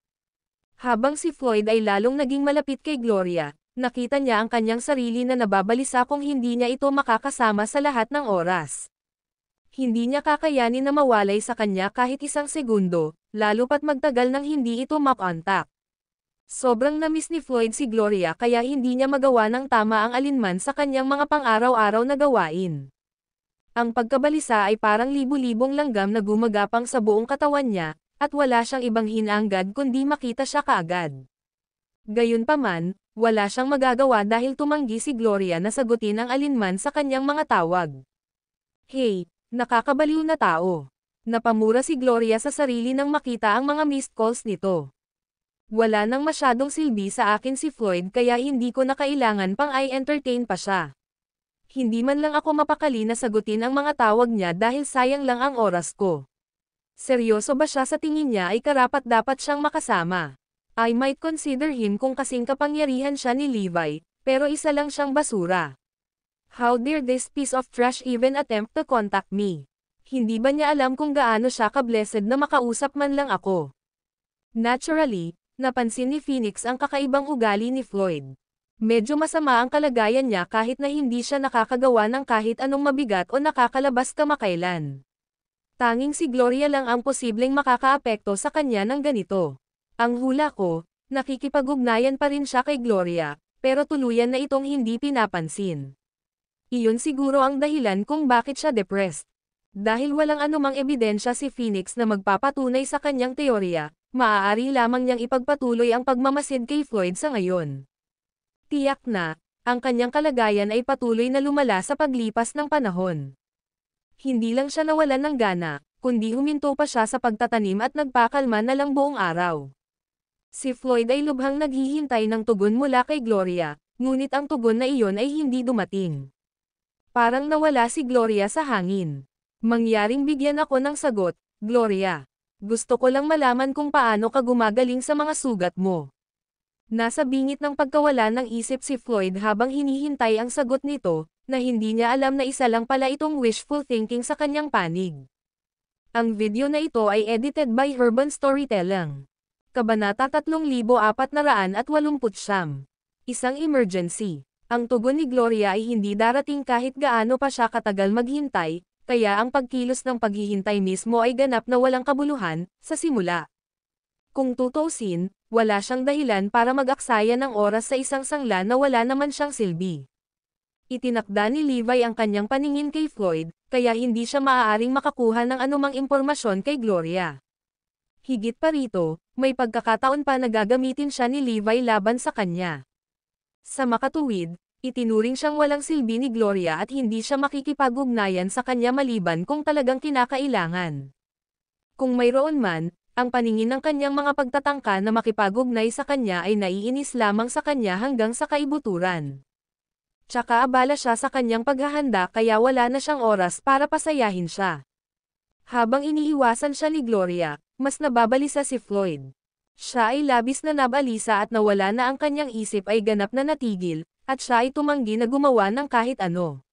Habang si Floyd ay lalong naging malapit kay Gloria, nakita niya ang kanyang sarili na nababalisa kung hindi niya ito makakasama sa lahat ng oras. Hindi niya kakayanin na mawalay sa kanya kahit isang segundo, lalo pat magtagal nang hindi ito makontak. Sobrang na-miss ni Floyd si Gloria kaya hindi niya magawa ng tama ang alinman sa kanyang mga pang-araw-araw na gawain. Ang pagkabalisa ay parang libu-libong langgam na gumagapang sa buong katawan niya, at wala siyang ibang hinanggad kundi makita siya kaagad. Gayunpaman, wala siyang magagawa dahil tumanggi si Gloria na sagutin ang alinman sa kanyang mga tawag. Hey, nakakabaliw na tao. Napamura si Gloria sa sarili nang makita ang mga missed calls nito. Wala nang masyadong silbi sa akin si Floyd kaya hindi ko na kailangan pang i-entertain pa siya. Hindi man lang ako mapakali na sagutin ang mga tawag niya dahil sayang lang ang oras ko. Seryoso ba siya sa tingin niya ay karapat-dapat siyang makasama? I might consider him kung kasing kapangyarihan siya ni Levi, pero isa lang siyang basura. How dare this piece of trash even attempt to contact me? Hindi ba niya alam kung gaano siya ka-blessed na makausap man lang ako? Naturally, napansin ni Phoenix ang kakaibang ugali ni Floyd. Medyo masama ang kalagayan niya kahit na hindi siya nakakagawa ng kahit anong mabigat o nakakalabas kamakailan. Tanging si Gloria lang ang posibleng makakaapekto sa kanya ng ganito. Ang hula ko, nakikipag-ugnayan pa rin siya kay Gloria, pero tuluyan na itong hindi pinapansin. Iyon siguro ang dahilan kung bakit siya depressed. Dahil walang anumang ebidensya si Phoenix na magpapatunay sa kanyang teorya, maaari lamang niyang ipagpatuloy ang pagmamasid kay Floyd sa ngayon. Tiyak na, ang kanyang kalagayan ay patuloy na lumala sa paglipas ng panahon. Hindi lang siya nawalan ng gana, kundi huminto pa siya sa pagtatanim at nagpakalma na lang buong araw. Si Floyd ay lubhang naghihintay ng tugon mula kay Gloria, ngunit ang tugon na iyon ay hindi dumating. Parang nawala si Gloria sa hangin. Mangyaring bigyan ako ng sagot, Gloria. Gusto ko lang malaman kung paano ka gumagaling sa mga sugat mo. Nasa bingit ng pagkawala ng isip si Floyd habang hinihintay ang sagot nito, na hindi niya alam na isa lang pala itong wishful thinking sa kanyang panig. Ang video na ito ay edited by Urban Storytelling. Kabanata 3489. Isang emergency. Ang tugon ni Gloria ay hindi darating kahit gaano pa siya katagal maghintay, kaya ang pagkilos ng paghihintay mismo ay ganap na walang kabuluhan, sa simula. Kung tutuusin, wala siyang dahilan para mag-aksaya ng oras sa isang sangla na wala naman siyang silbi. Itinakda ni Levi ang kanyang paningin kay Floyd, kaya hindi siya maaaring makakuha ng anumang impormasyon kay Gloria. Higit pa rito, may pagkakataon pa na gagamitin siya ni Levi laban sa kanya. Sa makatuwid, itinuring siyang walang silbi ni Gloria at hindi siya makikipag-ugnayan sa kanya maliban kung talagang kinakailangan. Kung mayroon man, ang paningin ng kanyang mga pagtatangka na makipag-ugnay sa kanya ay naiinis lamang sa kanya hanggang sa kaibuturan. Tsaka abala siya sa kanyang paghahanda kaya wala na siyang oras para pasayahin siya. Habang iniiwasan siya ni Gloria, mas nababalisa si Floyd. Siya ay labis na nabalisa at nawala na ang kanyang isip ay ganap na natigil, at siya ay tumanggi na gumawa ng kahit ano.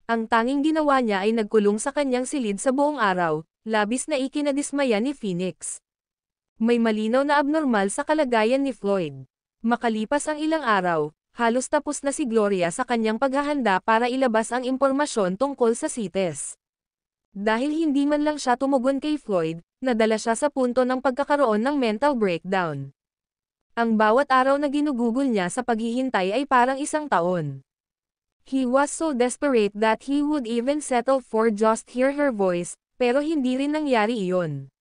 Ang tanging ginawa niya ay nagkulong sa kanyang silid sa buong araw, labis na ikinadismaya ni Phoenix. May malinaw na abnormal sa kalagayan ni Floyd. Makalipas ang ilang araw, halos tapos na si Gloria sa kanyang paghahanda para ilabas ang impormasyon tungkol sa CITES. Dahil hindi man lang siya tumugon kay Floyd, nadala siya sa punto ng pagkakaroon ng mental breakdown. Ang bawat araw na ginugugol niya sa paghihintay ay parang isang taon. He was so desperate that he would even settle for just hear her voice, pero hindi rin nangyari iyon.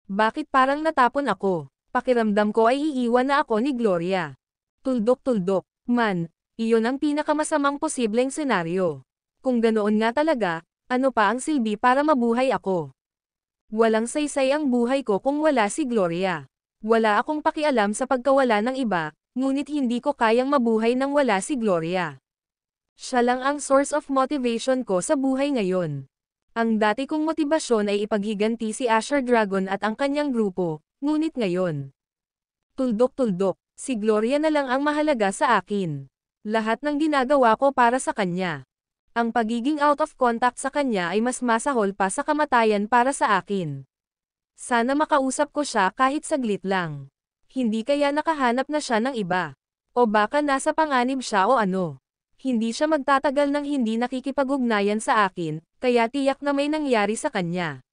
Bakit parang natapon ako? Pakiramdam ko ay iiwan na ako ni Gloria. Tuldok-tuldok, man, iyon ang pinakamasamang posibleng senaryo. Kung ganoon nga talaga, ano pa ang silbi para mabuhay ako? Walang saysay ang buhay ko kung wala si Gloria. Wala akong pakialam sa pagkawala ng iba, ngunit hindi ko kayang mabuhay nang wala si Gloria. Siya lang ang source of motivation ko sa buhay ngayon. Ang dati kong motibasyon ay ipaghiganti si Asher Dragon at ang kanyang grupo, ngunit ngayon. Tuldok-tuldok, si Gloria na lang ang mahalaga sa akin. Lahat ng ginagawa ko para sa kanya. Ang pagiging out of contact sa kanya ay mas masahol pa sa kamatayan para sa akin. Sana makausap ko siya kahit saglit lang. Hindi kaya nakahanap na siya ng iba. O baka nasa panganib siya o ano. Hindi siya magtatagal ng hindi nakikipag-ugnayan sa akin, kaya tiyak na may nangyari sa kanya.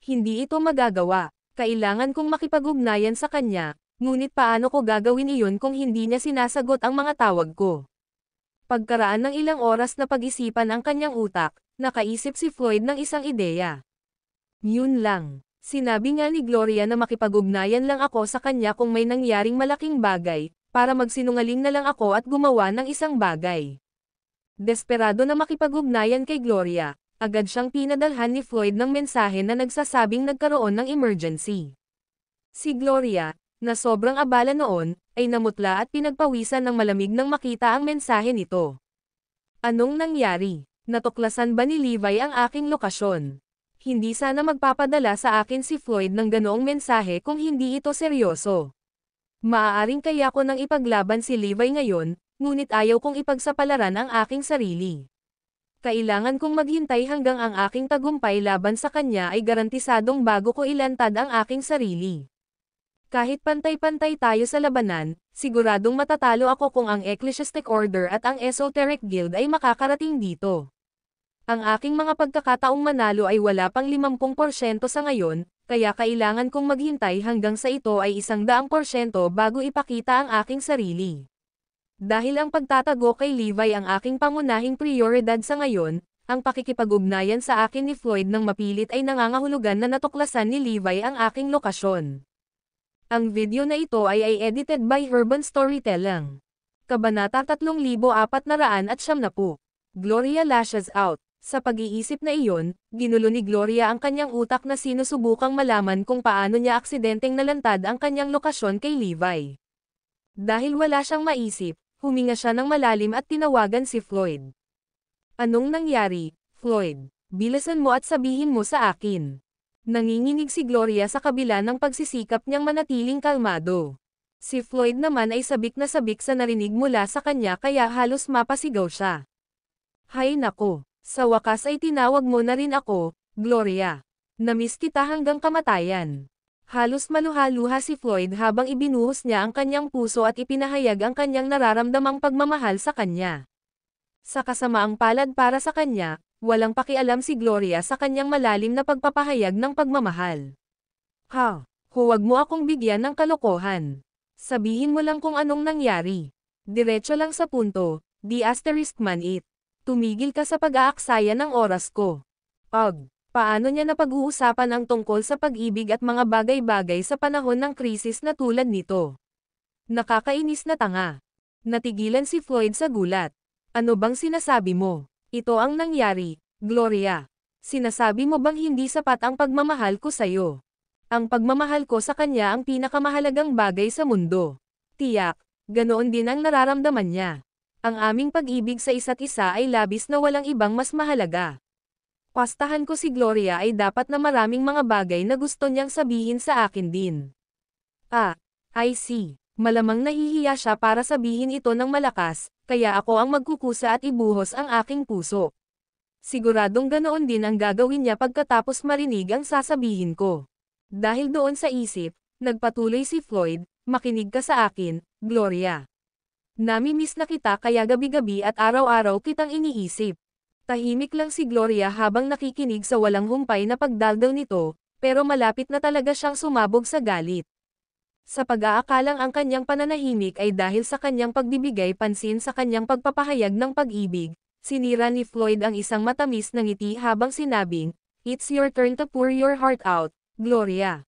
Hindi ito magagawa. Kailangan kong makipag-ugnayan sa kanya, ngunit paano ko gagawin iyon kung hindi niya sinasagot ang mga tawag ko? Pagkaraan ng ilang oras na pag-isipan ang kanyang utak, nakaisip si Floyd ng isang ideya. Yun lang. Sinabi nga ni Gloria na makipag-ugnayan lang ako sa kanya kung may nangyaring malaking bagay, para magsinungaling na lang ako at gumawa ng isang bagay. Desperado na makipag-ugnayan kay Gloria, agad siyang pinadalhan ni Floyd ng mensahe na nagsasabing nagkaroon ng emergency. Si Gloria, na sobrang abala noon, ay namutla at pinagpawisan ng malamig nang makita ang mensahe nito. Anong nangyari? Natuklasan ba ni Levi ang aking lokasyon? Hindi sana magpapadala sa akin si Floyd ng ganoong mensahe kung hindi ito seryoso. Maaaring kaya ko nang ipaglaban si Levi ngayon, ngunit ayaw kong ipagsapalaran ang aking sarili. Kailangan kong maghintay hanggang ang aking tagumpay laban sa kanya ay garantisadong bago ko ilantad ang aking sarili. Kahit pantay-pantay tayo sa labanan, siguradong matatalo ako kung ang Ecclesiastic Order at ang Esoteric Guild ay makakarating dito. Ang aking mga pagkakataong manalo ay wala pang 50% sa ngayon, kaya kailangan kong maghintay hanggang sa ito ay 100% bago ipakita ang aking sarili. Dahil ang pagtatago kay Levi ang aking pangunahing prioridad sa ngayon, ang pakikipag-ugnayan sa akin ni Floyd ng mapilit ay nangangahulugan na natuklasan ni Levi ang aking lokasyon. Ang video na ito ay edited by Urban Storytelling. Kabanata 3490. Gloria lashes out. Sa pag-iisip na iyon, ginulo ni Gloria ang kanyang utak na sinusubukang malaman kung paano niya aksidenteng nalantad ang kanyang lokasyon kay Levi. Dahil wala siyang maisip, huminga siya ng malalim at tinawagan si Floyd. Anong nangyari, Floyd? Bilisan mo at sabihin mo sa akin. Nanginginig si Gloria sa kabila ng pagsisikap niyang manatiling kalmado. Si Floyd naman ay sabik na sabik sa narinig mula sa kanya kaya halos mapasigaw siya. Hay nako, sa wakas ay tinawag mo na rin ako, Gloria. Namiss kita hanggang kamatayan. Halos maluha-luha si Floyd habang ibinuhos niya ang kanyang puso at ipinahayag ang kanyang nararamdamang pagmamahal sa kanya. Sa kasamaang palad para sa kanya, walang pakialam si Gloria sa kanyang malalim na pagpapahayag ng pagmamahal. Huwag mo akong bigyan ng kalokohan. Sabihin mo lang kung anong nangyari. Diretso lang sa punto, di asterisk man it. Tumigil ka sa pag-aaksaya ng oras ko. Paano niya napag-uusapan ang tungkol sa pag-ibig at mga bagay-bagay sa panahon ng krisis na tulad nito? Nakakainis na tanga. Natigilan si Floyd sa gulat. Ano bang sinasabi mo? Ito ang nangyari, Gloria. Sinasabi mo bang hindi sapat ang pagmamahal ko sa'yo? Ang pagmamahal ko sa kanya ang pinakamahalagang bagay sa mundo. Tiyak, ganoon din ang nararamdaman niya. Ang aming pag-ibig sa isa't isa ay labis na walang ibang mas mahalaga. Pastahan ko si Gloria ay dapat na maraming mga bagay na gusto niyang sabihin sa akin din. I see. Malamang nahihiya siya para sabihin ito ng malakas, kaya ako ang magkukusa at ibuhos ang aking puso. Siguradong ganoon din ang gagawin niya pagkatapos marinig ang sasabihin ko. Dahil doon sa isip, nagpatuloy si Floyd, makinig ka sa akin, Gloria. Nami-miss na kita kaya gabi-gabi at araw-araw kitang iniisip. Tahimik lang si Gloria habang nakikinig sa walang humpay na pagdaldaw nito, pero malapit na talaga siyang sumabog sa galit. Sa pag-aakalang ang kanyang pananahimik ay dahil sa kanyang pagbibigay pansin sa kanyang pagpapahayag ng pag-ibig, sinira ni Floyd ang isang matamis na ngiti habang sinabing, "It's your turn to pour your heart out, Gloria.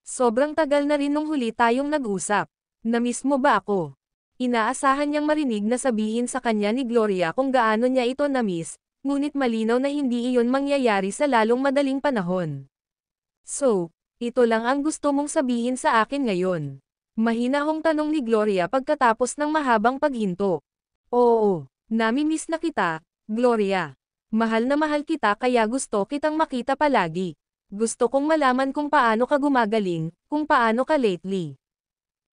Sobrang tagal na rin nung huli tayong nag-usap. Na-miss mo ba ako?" Inaasahan niyang marinig na sabihin sa kanya ni Gloria kung gaano niya ito na-miss, ngunit malinaw na hindi iyon mangyayari sa lalong madaling panahon. "So, ito lang ang gusto mong sabihin sa akin ngayon?" Mahinahong tanong ni Gloria pagkatapos ng mahabang paghinto. "Oo, nami-miss na kita, Gloria. Mahal na mahal kita kaya gusto kitang makita palagi. Gusto kong malaman kung paano ka gumagaling, kung paano ka lately."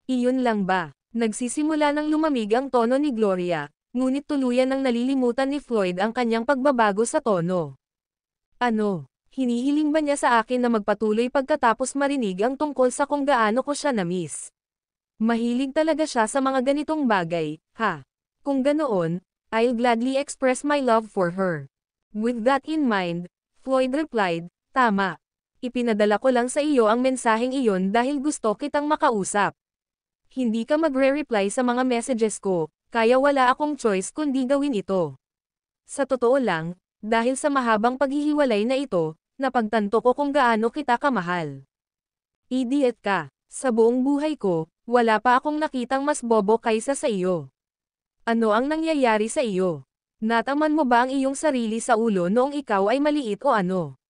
Iyon lang ba? Nagsisimula ng lumamig ang tono ni Gloria, ngunit tuluyan ng nalilimutan ni Floyd ang kanyang pagbabago sa tono. "Ano? Hinihiling ba niya sa akin na magpatuloy pagkatapos marinig ang tungkol sa kung gaano ko siya na-miss? Mahilig talaga siya sa mga ganitong bagay, ha? Kung ganoon, I'll gladly express my love for her." With that in mind, Floyd replied, "Tama. Ipinadala ko lang sa iyo ang mensaheng iyon dahil gusto kitang makausap. Hindi ka magre-reply sa mga messages ko, kaya wala akong choice kundi gawin ito. Sa totoo lang, dahil sa mahabang paghihiwalay na ito, napagtanto ko kung gaano kita kamahal. Idiot ka. Sa buong buhay ko, wala pa akong nakitang mas bobo kaysa sa iyo. Ano ang nangyayari sa iyo? Nataman mo ba ang iyong sarili sa ulo noong ikaw ay maliit o ano?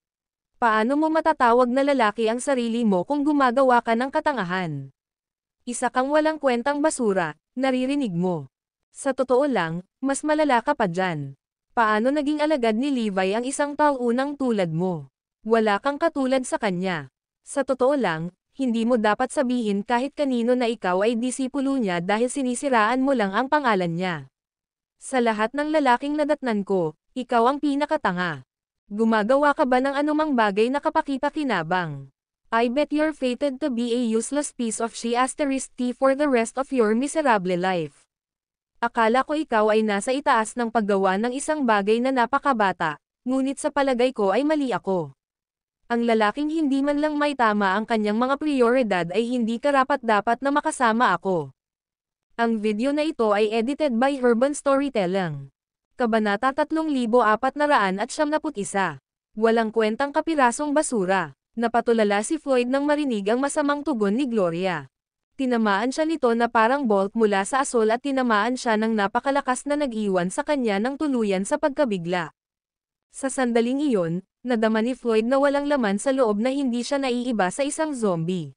Paano mo matatawag na lalaki ang sarili mo kung gumagawa ka ng katangahan? Isa kang walang kwentang basura, naririnig mo. Sa totoo lang, mas malala ka pa dyan. Paano naging alagad ni Levi ang isang taunang tulad mo? Wala kang katulad sa kanya. Sa totoo lang, hindi mo dapat sabihin kahit kanino na ikaw ay disipulo niya dahil sinisiraan mo lang ang pangalan niya. Sa lahat ng lalaking nadatnan ko, ikaw ang pinakatanga. Gumagawa ka ba ng anumang bagay na kapaki-pakinabang? I bet you're fated to be a useless piece of shit for the rest of your miserable life. Akala ko ikaw ay nasa itaas ng paggawa ng isang bagay na napakabata, ngunit sa palagay ko ay mali ako. Ang lalaking hindi man lang may tama ang kanyang mga prioridad ay hindi karapat-dapat na makasama ako. Ang video na ito ay edited by Urban Storytelling. Kabanata 3491. Walang kwentang kapirasong basura. Napatulala si Floyd nang marinig ang masamang tugon ni Gloria. Tinamaan siya nito na parang bolt mula sa asol at tinamaan siya ng napakalakas na nag-iwan sa kanya ng tuluyan sa pagkabigla. Sa sandaling iyon, nadama ni Floyd na walang laman sa loob na hindi siya naiiba sa isang zombie.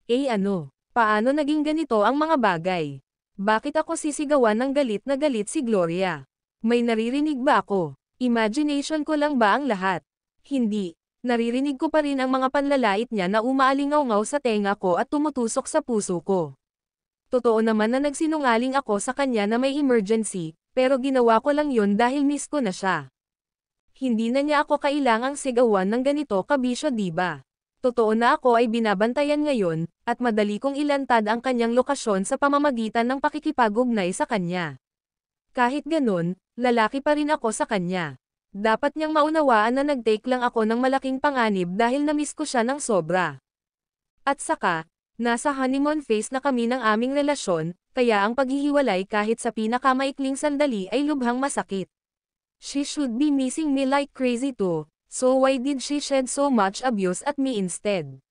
Ano? Paano naging ganito ang mga bagay? Bakit ako sisigawan ng galit na galit si Gloria? May naririnig ba ako? Imagination ko lang ba ang lahat? Hindi. Naririnig ko pa rin ang mga panlalait niya na umaalingaw-ngaw sa tenga ko at tumutusok sa puso ko. Totoo naman na nagsinungaling ako sa kanya na may emergency, pero ginawa ko lang yun dahil miss ko na siya. Hindi na niya ako kailangang sigawan ng ganito kabisyo, diba? Totoo na ako ay binabantayan ngayon, at madali kong ilantad ang kanyang lokasyon sa pamamagitan ng pakikipag-ugnay sa kanya. Kahit ganun, lalaki pa rin ako sa kanya. Dapat niyang maunawaan na nag-take lang ako ng malaking panganib dahil na-miss ko siya ng sobra. At saka, nasa honeymoon phase na kami ng aming relasyon, kaya ang paghihiwalay kahit sa pinakamaikling sandali ay lubhang masakit. She should be missing me like crazy too, so why did she shed so much abuse at me instead?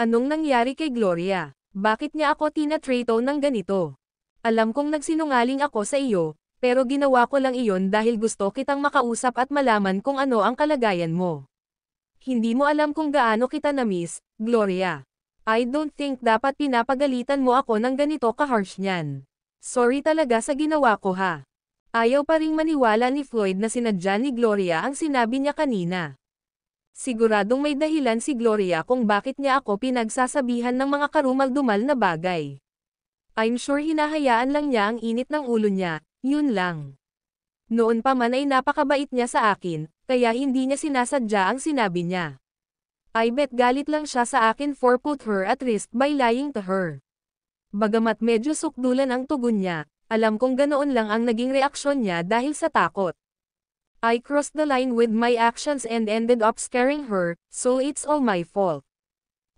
Anong nangyari kay Gloria? Bakit niya ako tinatrato ng ganito? Alam kong nagsinungaling ako sa iyo, pero ginawa ko lang iyon dahil gusto kitang makausap at malaman kung ano ang kalagayan mo. Hindi mo alam kung gaano kita na-miss, Gloria. I don't think dapat pinapagalitan mo ako ng ganito ka-harsh niyan. Sorry talaga sa ginawa ko ha. Ayaw pa ring maniwala ni Floyd na sinadya ni Gloria ang sinabi niya kanina. Siguradong may dahilan si Gloria kung bakit niya ako pinagsasabihan ng mga karumal-dumal na bagay. I'm sure hinahayaan lang niya ang init ng ulo niya, yun lang. Noon pa man ay napakabait niya sa akin, kaya hindi niya sinasadya ang sinabi niya. I bet galit lang siya sa akin for put her at risk by lying to her. Bagamat medyo sukdulan ang tugon niya, alam kong ganoon lang ang naging reaksyon niya dahil sa takot. I crossed the line with my actions and ended up scaring her, so it's all my fault.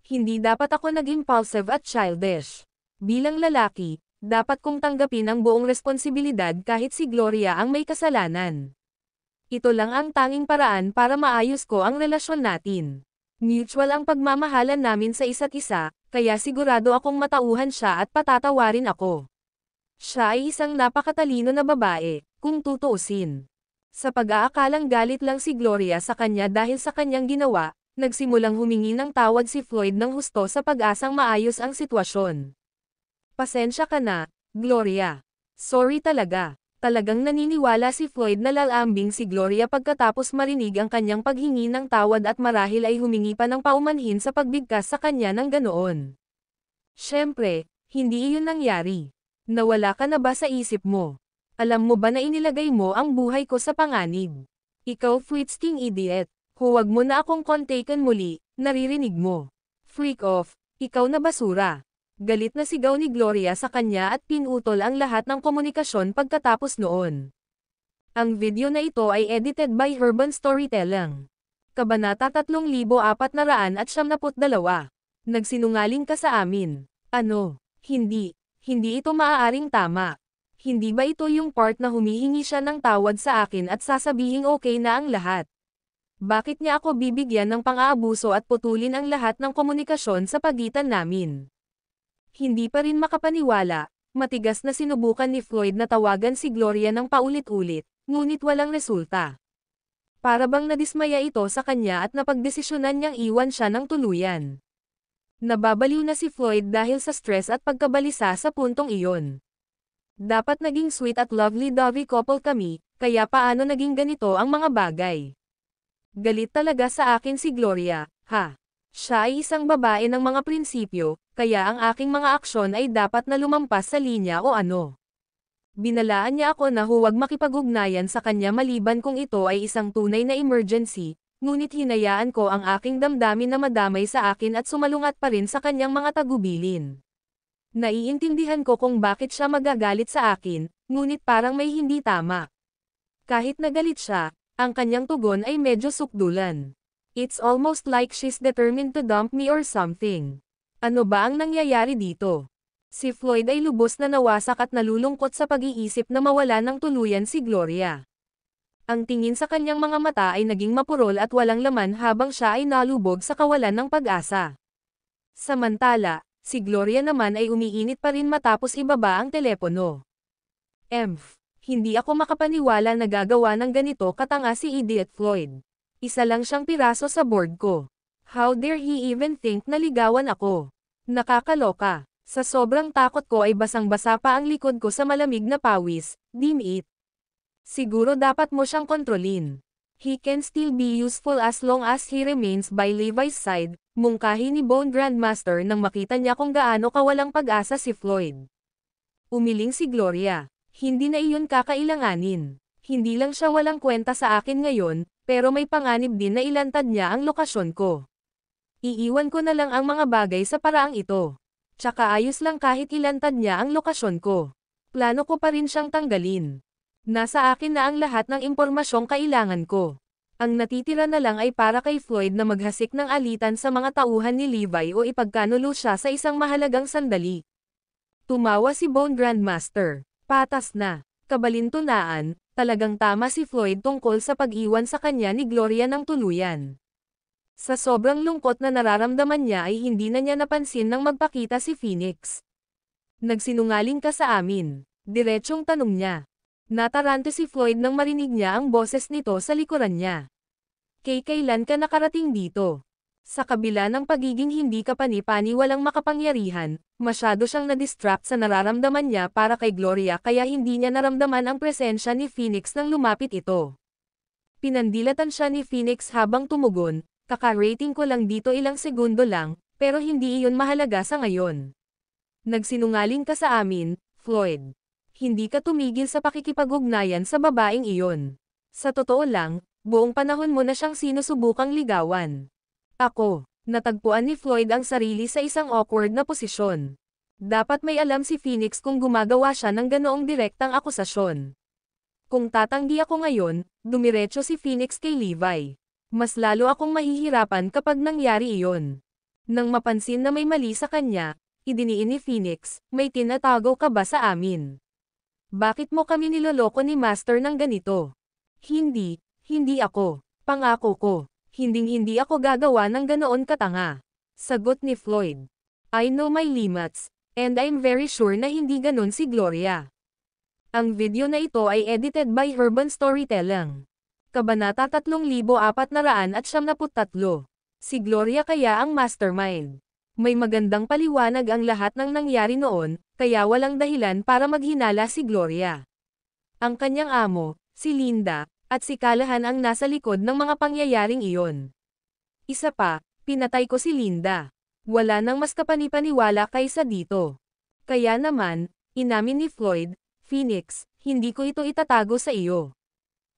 Hindi dapat ako nag-impulsive at childish. Bilang lalaki, dapat kong tanggapin ang buong responsibilidad kahit si Gloria ang may kasalanan. Ito lang ang tanging paraan para maayos ko ang relasyon natin. Mutual ang pagmamahalan namin sa isa't isa, kaya sigurado akong matauhan siya at patatawarin ako. Siya ay isang napakatalino na babae, kung tutuusin. Sa pag-aakalang galit lang si Gloria sa kanya dahil sa kanyang ginawa, nagsimulang humingi ng tawad si Floyd ng husto sa pag-asang maayos ang sitwasyon. Pasensya ka na, Gloria. Sorry talaga. Talagang naniniwala si Floyd na lalambing si Gloria pagkatapos marinig ang kanyang paghingi ng tawad at marahil ay humingi pa ng paumanhin sa pagbigkas sa kanya ng ganoon. Siyempre, hindi iyon nangyari. Nawala ka na ba sa isip mo? Alam mo ba na inilagay mo ang buhay ko sa panganib? Ikaw freaking idiot. Huwag mo na akong kontaken muli, naririnig mo. Freak off, ikaw na basura. Galit na sigaw ni Gloria sa kanya at pinutol ang lahat ng komunikasyon pagkatapos noon. Ang video na ito ay edited by Urban Storytelling. Kabanata 3472. Nagsinungaling ka sa amin. Ano? Hindi ito maaaring tama. Hindi ba ito yung part na humihingi siya ng tawad sa akin at sasabihing okay na ang lahat? Bakit niya ako bibigyan ng pang-aabuso at putulin ang lahat ng komunikasyon sa pagitan namin? Hindi pa rin makapaniwala, matigas na sinubukan ni Floyd na tawagan si Gloria ng paulit-ulit, ngunit walang resulta. Para bang nadismaya ito sa kanya at napagdesisyonan niyang iwan siya ng tuluyan. Nababaliw na si Floyd dahil sa stress at pagkabalisa sa puntong iyon. Dapat naging sweet at lovely-dovey couple kami, kaya paano naging ganito ang mga bagay? Galit talaga sa akin si Gloria, ha? Siya ay isang babae ng mga prinsipyo, kaya ang aking mga aksyon ay dapat na lumampas sa linya o ano. Binalaan niya ako na huwag makipag-ugnayan sa kanya maliban kung ito ay isang tunay na emergency, ngunit hinayaan ko ang aking damdamin na madamay sa akin at sumalungat pa rin sa kanyang mga tagubilin. Naiintindihan ko kung bakit siya magagalit sa akin, ngunit parang may hindi tama. Kahit nagalit siya, ang kanyang tugon ay medyo sukdulan. It's almost like she's determined to dump me or something. Ano ba ang nangyayari dito? Si Floyd ay lubos na nawasak at nalulungkot sa pag-iisip na mawala ng tuluyan si Gloria. Ang tingin sa kanyang mga mata ay naging mapurol at walang laman habang siya ay nalubog sa kawalan ng pag-asa. Samantala, si Gloria naman ay umiinit pa rin matapos ibaba ang telepono. Hindi ako makapaniwala na gagawa ng ganito katanga si Idiot Floyd. Isa lang siyang piraso sa board ko. How dare he even think na ligawan ako? Nakakaloka. Sa sobrang takot ko ay basang-basa pa ang likod ko sa malamig na pawis, damn it. Siguro dapat mo siyang kontrolin. He can still be useful as long as he remains by Levi's side, mungkahi ni Bone Grandmaster nang makita niya kung gaano kawalang pag-asa si Floyd. Umiling si Gloria. Hindi na iyon kakailanganin. Hindi lang siya walang kwenta sa akin ngayon, pero may panganib din na ilantad niya ang lokasyon ko. Iiwan ko na lang ang mga bagay sa paraang ito. Tsaka ayos lang kahit ilantad niya ang lokasyon ko. Plano ko pa rin siyang tanggalin. Nasa akin na ang lahat ng impormasyong kailangan ko. Ang natitira na lang ay para kay Floyd na maghasik ng alitan sa mga tauhan ni Levi o ipagkanulo siya sa isang mahalagang sandali. Tumawa si Bone Grandmaster. Patas na. Kabalintunaan, talagang tama si Floyd tungkol sa pag-iwan sa kanya ni Gloria ng tuluyan. Sa sobrang lungkot na nararamdaman niya ay hindi na niya napansin nang magpakita si Phoenix. Nagsinungaling ka sa amin. Diretsong tanong niya. Natarante si Floyd nang marinig niya ang boses nito sa likuran niya. Kailan ka nakarating dito? Sa kabila ng pagiging hindi kapani-paniwalang makapangyarihan, masyado siyang na-distract sa nararamdaman niya para kay Gloria kaya hindi niya naramdaman ang presensya ni Phoenix nang lumapit ito. Pinandilatan siya ni Phoenix habang tumugon, "Kaka-rating ko lang dito ilang segundo lang, pero hindi iyon mahalaga sa ngayon. Nagsinungaling ka sa amin, Floyd. Hindi ka tumigil sa pakikipag-ugnayan sa babaeng iyon. Sa totoo lang, buong panahon mo na siyang sinusubukang ligawan." Ako, natagpuan ni Floyd ang sarili sa isang awkward na posisyon. Dapat may alam si Phoenix kung gumagawa siya ng ganoong direktang akusasyon. Kung tatanggi ako ngayon, dumiretso si Phoenix kay Levi. Mas lalo akong mahihirapan kapag nangyari iyon. Nang mapansin na may mali sa kanya, idiniin ni Phoenix, "May tinatago ka ba sa amin? Bakit mo kami niloloko ni Master ng ganito?" Hindi ako. Pangako ko. Hinding-hindi ako gagawa ng ganoon katanga. Sagot ni Floyd. "I know my limits, and I'm very sure na hindi ganon si Gloria." Ang video na ito ay edited by Urban Storytelling. Kabanata 3473. Si Gloria kaya ang mastermind. May magandang paliwanag ang lahat ng nangyari noon, kaya walang dahilan para maghinala si Gloria. Ang kanyang amo, si Linda, at si Callahan ang nasa likod ng mga pangyayaring iyon. Isa pa, pinatay ko si Linda. Wala nang mas kapani-paniwala kaysa dito. Kaya naman, inamin ni Floyd, "Phoenix, hindi ko ito itatago sa iyo."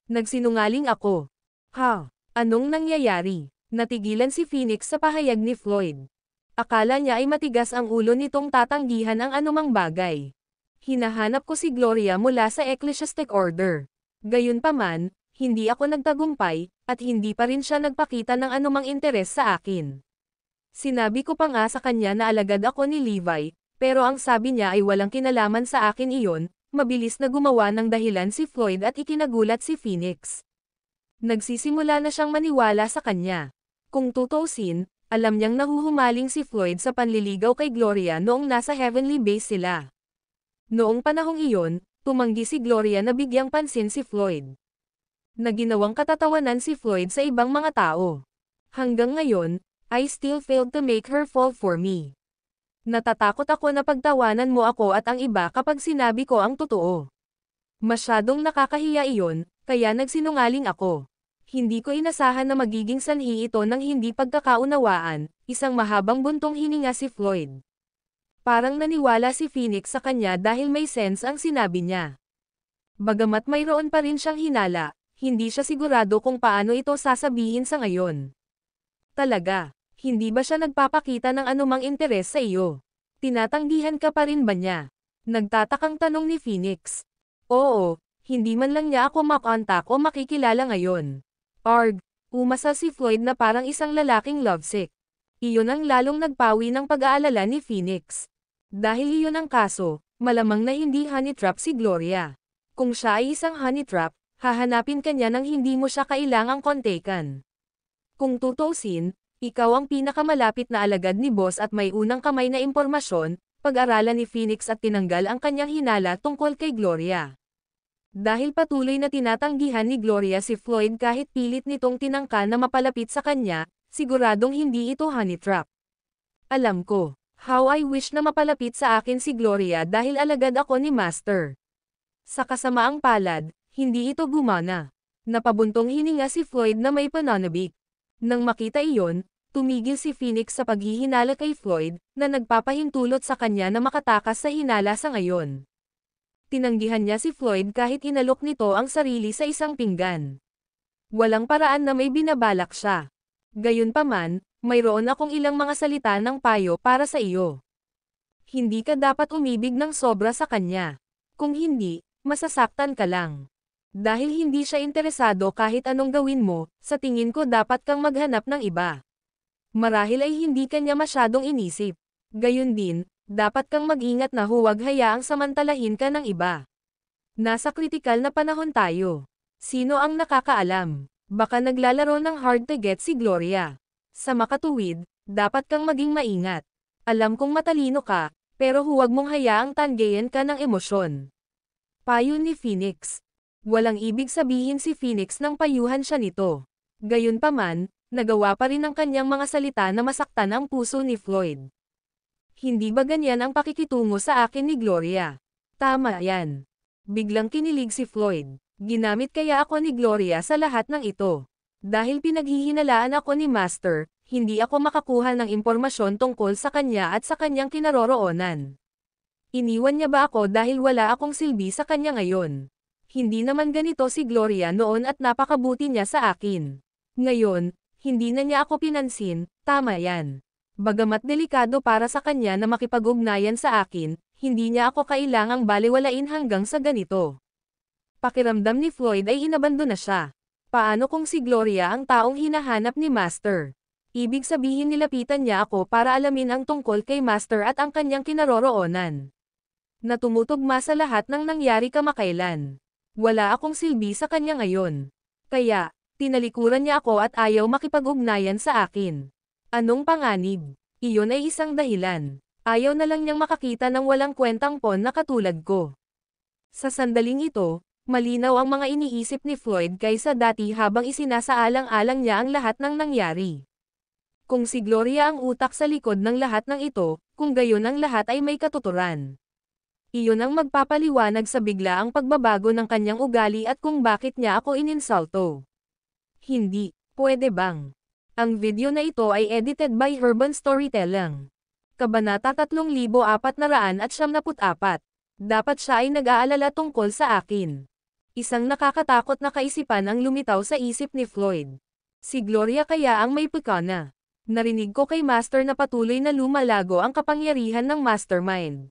Nagsinungaling ako. Ha? Anong nangyayari? Natigilan si Phoenix sa pahayag ni Floyd. Akala niya ay matigas ang ulo nitong tatanggihan ang anumang bagay. "Hinahanap ko si Gloria mula sa ecclesiastic order. Gayunpaman, hindi ako nagtagumpay, at hindi pa rin siya nagpakita ng anumang interes sa akin. Sinabi ko pa nga sa kanya na alagad ako ni Levi, pero ang sabi niya ay walang kinalaman sa akin iyon." Mabilis na gumawa ng dahilan si Floyd at ikinagulat si Phoenix. Nagsisimula na siyang maniwala sa kanya. Kung tutuusin, alam niyang nahuhumaling si Floyd sa panliligaw kay Gloria noong nasa Heavenly Base sila. Noong panahong iyon, tumanggi si Gloria na bigyang pansin si Floyd. Naginawang katatawanan si Floyd sa ibang mga tao. Hanggang ngayon, I still failed to make her fall for me. Natatakot ako na pagtawanan mo ako at ang iba kapag sinabi ko ang totoo. Masyadong nakakahiya iyon, kaya nagsinungaling ako. Hindi ko inasahan na magiging sanhi ito ng hindi pagkakaunawaan, isang mahabang buntong hininga si Floyd. Parang naniwala si Phoenix sa kanya dahil may sense ang sinabi niya. Bagamat mayroon pa rin siyang hinala, hindi siya sigurado kung paano ito sasabihin sa ngayon. Talaga, hindi ba siya nagpapakita ng anumang interes sa iyo? Tinatanggihan ka pa rin ba niya? Nagtatakang tanong ni Phoenix. Oo, hindi man lang niya ako makontak o makikilala ngayon. Arg, umasa si Floyd na parang isang lalaking lovesick. Iyon ang lalong nagpawi ng pag-aalala ni Phoenix. Dahil iyon ang kaso, malamang na hindi honey trap si Gloria. Kung siya ay isang honey trap, hahanapin ka niya nang hindi mo siya kailangang kontekan. Kung tutuusin, ikaw ang pinakamalapit na alagad ni boss at may unang kamay na impormasyon, pag-aralan ni Phoenix at tinanggal ang kanyang hinala tungkol kay Gloria. Dahil patuloy na tinatanggihan ni Gloria si Floyd kahit pilit nitong tinangka na mapalapit sa kanya, siguradong hindi ito honey trap. Alam ko, how I wish na mapalapit sa akin si Gloria dahil alagad ako ni Master. Sa kasamaang palad, hindi ito gumana. Napabuntong hininga si Floyd na may pananabik. Nang makita iyon, tumigil si Phoenix sa paghihinala kay Floyd, na nagpapahintulot sa kanya na makatakas sa hinala sa ngayon. Tinanggihan niya si Floyd kahit inalok nito ang sarili sa isang pinggan. Walang paraan na may binabalak siya. Gayunpaman, mayroon akong ilang mga salita ng payo para sa iyo. Hindi ka dapat umibig ng sobra sa kanya. Kung hindi, masasaktan ka lang. Dahil hindi siya interesado kahit anong gawin mo, sa tingin ko dapat kang maghanap ng iba. Marahil ay hindi kanya masyadong inisip. Gayun din, dapat kang mag-ingat na huwag hayaang samantalahin ka ng iba. Nasa kritikal na panahon tayo. Sino ang nakakaalam? Baka naglalaro ng hard to get si Gloria. Sa makatuwid, dapat kang maging maingat. Alam kong matalino ka, pero huwag mong hayaang tanggayan ka ng emosyon. Payo ni Phoenix. Walang ibig sabihin si Phoenix nang payuhan siya nito. Gayunpaman, Nagawa pa rin ng kanyang mga salita na masaktan ang puso ni Floyd. Hindi ba ganyan ang pakikitungo sa akin ni Gloria? Tama yan. Biglang kinilig si Floyd. Ginamit kaya ako ni Gloria sa lahat ng ito. Dahil pinaghihinalaan ako ni Master, hindi ako makakuha ng impormasyon tungkol sa kanya at sa kanyang kinaroroonan. Iniwan niya ba ako dahil wala akong silbi sa kanya ngayon? Hindi naman ganito si Gloria noon at napakabuti niya sa akin. Ngayon, hindi na niya ako pinansin, tama yan. Bagamat delikado para sa kanya na makipag-ugnayan sa akin, hindi niya ako kailangang balewalain hanggang sa ganito. Pakiramdam ni Floyd ay inabando na siya. Paano kung si Gloria ang taong hinahanap ni Master? Ibig sabihin nilapitan niya ako para alamin ang tungkol kay Master at ang kanyang kinaroroonan. Na tumutugma sa lahat ng nangyari kamakailan. Wala akong silbi sa kanya ngayon. Kaya, tinalikuran niya ako at ayaw makipag-ugnayan sa akin. Anong panganib? Iyon ay isang dahilan. Ayaw na lang niyang makakita ng walang kwentang pon na katulad ko. Sa sandaling ito, malinaw ang mga iniisip ni Floyd kaysa dati habang isinasaalang-alang niya ang lahat ng nangyari. Kung si Gloria ang utak sa likod ng lahat ng ito, kung gayon ang lahat ay may katuturan. Iyon ang magpapaliwanag sa biglaang pagbabago ng kanyang ugali at kung bakit niya ako ininsulto. Hindi, pwede bang? Ang video na ito ay edited by Urban Storytelling. Kabanata 3494. Dapat siya ay nag-aalala tungkol sa akin. Isang nakakatakot na kaisipan ang lumitaw sa isip ni Floyd. Si Gloria kaya ang may pekana. Narinig ko kay Master na patuloy na lumalago ang kapangyarihan ng Mastermind.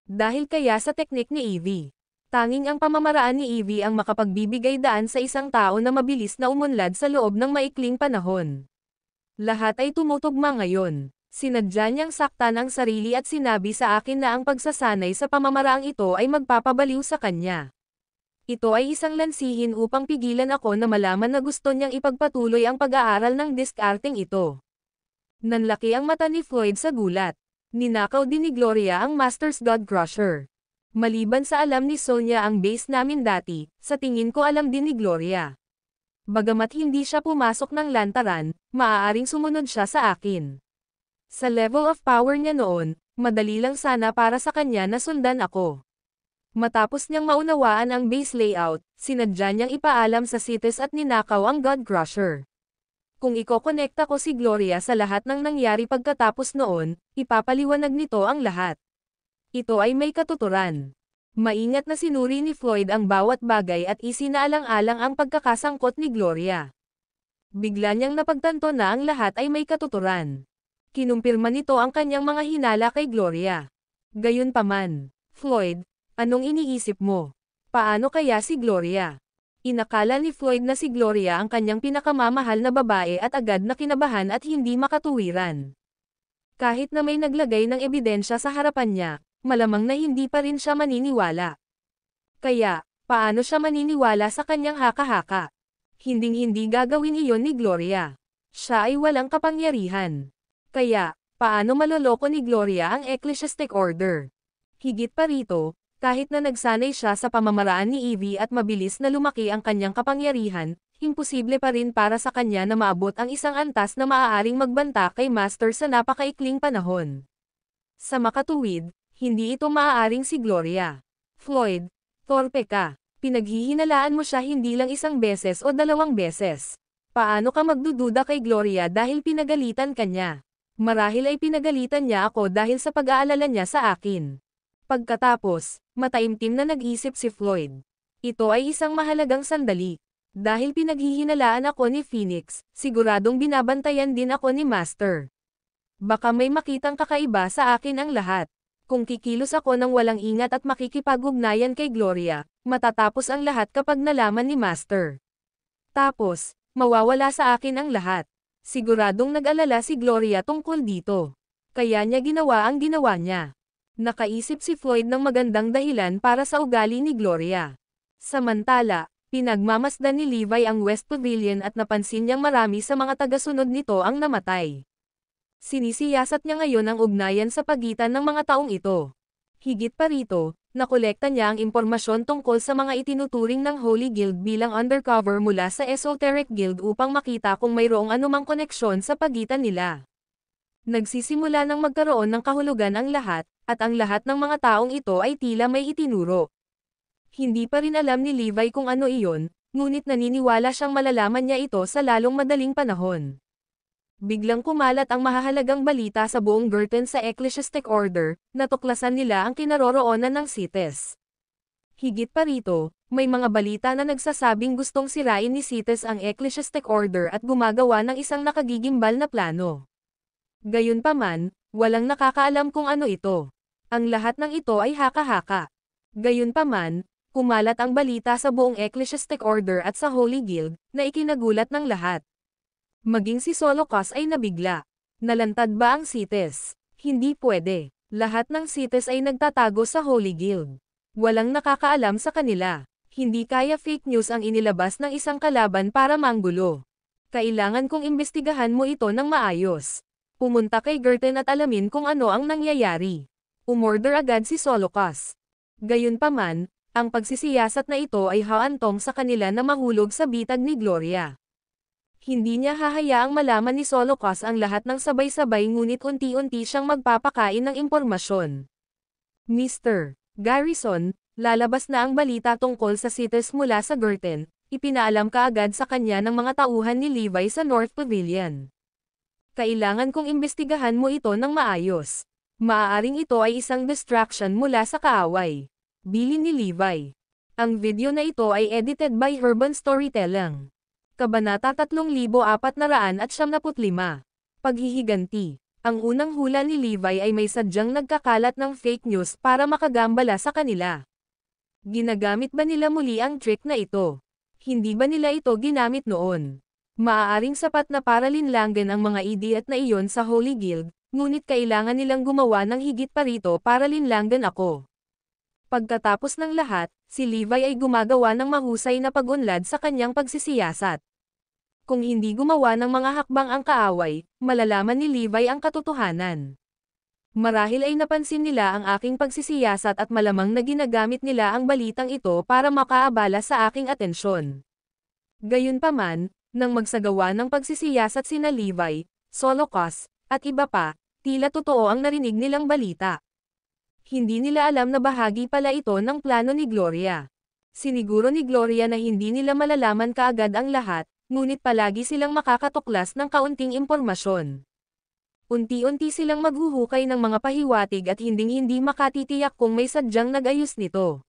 Dahil kaya sa teknik ni Evie. Tanging ang pamamaraan ni Evie ang makapagbibigay daan sa isang tao na mabilis na umunlad sa loob ng maikling panahon. Lahat ay tumutugma ngayon. Sinadya niyang saktan ang sarili at sinabi sa akin na ang pagsasanay sa pamamaraang ito ay magpapabaliw sa kanya. Ito ay isang lansihin upang pigilan ako na malaman na gusto niyang ipagpatuloy ang pag-aaral ng diskarteng ito. Nanlaki ang mata ni Floyd sa gulat. Ninakaw din ni Gloria ang Master's God Crusher. Maliban sa alam ni Sonia ang base namin dati, sa tingin ko alam din ni Gloria. Bagamat hindi siya pumasok ng lantaran, maaaring sumunod siya sa akin. Sa level of power niya noon, madali lang sana para sa kanya na sundan ako. Matapos niyang maunawaan ang base layout, sinadya niyang ipaalam sa Cities at ninakaw ang God Crusher. Kung ikokonekta ko si Gloria sa lahat ng nangyari pagkatapos noon, ipapaliwanag nito ang lahat. Ito ay may katuturan. Maingat na sinuri ni Floyd ang bawat bagay at isinaalang-alang ang pagkakasangkot ni Gloria. Bigla niyang napagtanto na ang lahat ay may katuturan. Kinumpirma nito ang kanyang mga hinala kay Gloria. Gayunpaman, Floyd, anong iniisip mo? Paano kaya si Gloria? Inakala ni Floyd na si Gloria ang kanyang pinakamamahal na babae at agad na kinabahan at hindi makatuwiran. Kahit na may naglagay ng ebidensya sa harapan niya, malamang na hindi pa rin siya maniniwala. Kaya, paano siya maniniwala sa kanyang haka-haka? Hinding-hindi gagawin iyon ni Gloria. Siya ay walang kapangyarihan. Kaya, paano maloloko ni Gloria ang Ecclesiastic Order? Higit pa rito, kahit na nagsanay siya sa pamamaraan ni Evie at mabilis na lumaki ang kanyang kapangyarihan, imposible pa rin para sa kanya na maabot ang isang antas na maaaring magbanta kay Master sa napakaikling panahon. Sa makatuwid, hindi ito maaaring si Gloria. Floyd, torpe ka. Pinaghihinalaan mo siya hindi lang isang beses o 2 beses. Paano ka magdududa kay Gloria dahil pinagalitan ka niya? Marahil ay pinagalitan niya ako dahil sa pag-aalala niya sa akin. Pagkatapos, mataimtim na nag-isip si Floyd. Ito ay isang mahalagang sandali. Dahil pinaghihinalaan ako ni Phoenix, siguradong binabantayan din ako ni Master. Baka may makitang kakaiba sa akin ang lahat. Kung kikilos ako ng walang ingat at makikipag-ugnayan kay Gloria, matatapos ang lahat kapag nalaman ni Master. Tapos, mawawala sa akin ang lahat. Siguradong nag-alala si Gloria tungkol dito. Kaya niya ginawa ang ginawa niya. Nakaisip si Floyd ng magandang dahilan para sa ugali ni Gloria. Samantala, pinagmamasdan ni Levi ang West Pavilion at napansin niyang marami sa mga tagasunod nito ang namatay. Sinisiyasat niya ngayon ang ugnayan sa pagitan ng mga taong ito. Higit pa rito, Nakolekta niya ang impormasyon tungkol sa mga itinuturing ng Holy Guild bilang undercover mula sa Esoteric Guild upang makita kung mayroong anumang koneksyon sa pagitan nila. Nagsisimula ng magkaroon ng kahulugan ang lahat, at ang lahat ng mga taong ito ay tila may itinuro. Hindi pa rin alam ni Levi kung ano iyon, ngunit naniniwala siyang malalaman niya ito sa lalong madaling panahon. Biglang kumalat ang mahahalagang balita sa buong Girton sa Ecclesiastic Order, natuklasan nila ang kinaroroonan ng Cites. Higit pa rito, may mga balita na nagsasabing gustong sirain ni Cites ang Ecclesiastic Order at gumagawa ng isang nakagigimbal na plano. Gayunpaman, walang nakakaalam kung ano ito. Ang lahat ng ito ay haka-haka. Gayunpaman, kumalat ang balita sa buong Ecclesiastic Order at sa Holy Guild, na ikinagulat ng lahat. Maging si Solocas ay nabigla. Nalantad ba ang Cites? Hindi pwede. Lahat ng Cites ay nagtatago sa Holy Guild. Walang nakakaalam sa kanila. Hindi kaya fake news ang inilabas ng isang kalaban para manggulo. Kailangan kong imbestigahan mo ito ng maayos. Pumunta kay Girton at alamin kung ano ang nangyayari. Umorder agad si Solocas. Gayunpaman, ang pagsisiyasat na ito ay haantong sa kanila na mahulog sa bitag ni Gloria. Hindi niya hahayaang malaman ni Solocas ang lahat ng sabay-sabay ngunit unti-unti siyang magpapakain ng impormasyon. Mr. Garrison, lalabas na ang balita tungkol sa Cites mula sa Girton, ipinaalam kaagad sa kanya ng mga tauhan ni Levi sa North Pavilion. Kailangan kong imbestigahan mo ito ng maayos. Maaaring ito ay isang distraction mula sa kaaway. Bilin ni Levi. Ang video na ito ay edited by Urban Storytelling. Kabanata 3475. Paghihiganti. Ang unang hula ni Levi ay may sadyang nagkakalat ng fake news para makagambala sa kanila. Ginagamit ba nila muli ang trick na ito? Hindi ba nila ito ginamit noon? Maaaring sapat na para linlanggan ang mga idiot na iyon sa Holy Guild, ngunit kailangan nilang gumawa ng higit pa rito para linlanggan ako. Pagkatapos ng lahat, si Levi ay gumagawa ng mahusay na pag-unlad sa kanyang pagsisiyasat. Kung hindi gumawa ng mga hakbang ang kaaway, malalaman ni Levi ang katotohanan. Marahil ay napansin nila ang aking pagsisiyasat at malamang na ginagamit nila ang balitang ito para makaabala sa aking atensyon. Gayunpaman, nang magsagawa ng pagsisiyasat sina Levi, Solocas, at iba pa, tila totoo ang narinig nilang balita. Hindi nila alam na bahagi pala ito ng plano ni Gloria. Siniguro ni Gloria na hindi nila malalaman kaagad ang lahat, ngunit palagi silang makakatuklas ng kaunting impormasyon. Unti-unti silang maghuhukay ng mga pahiwatig at hinding-hindi makatitiyak kung may sadyang nag-ayos nito.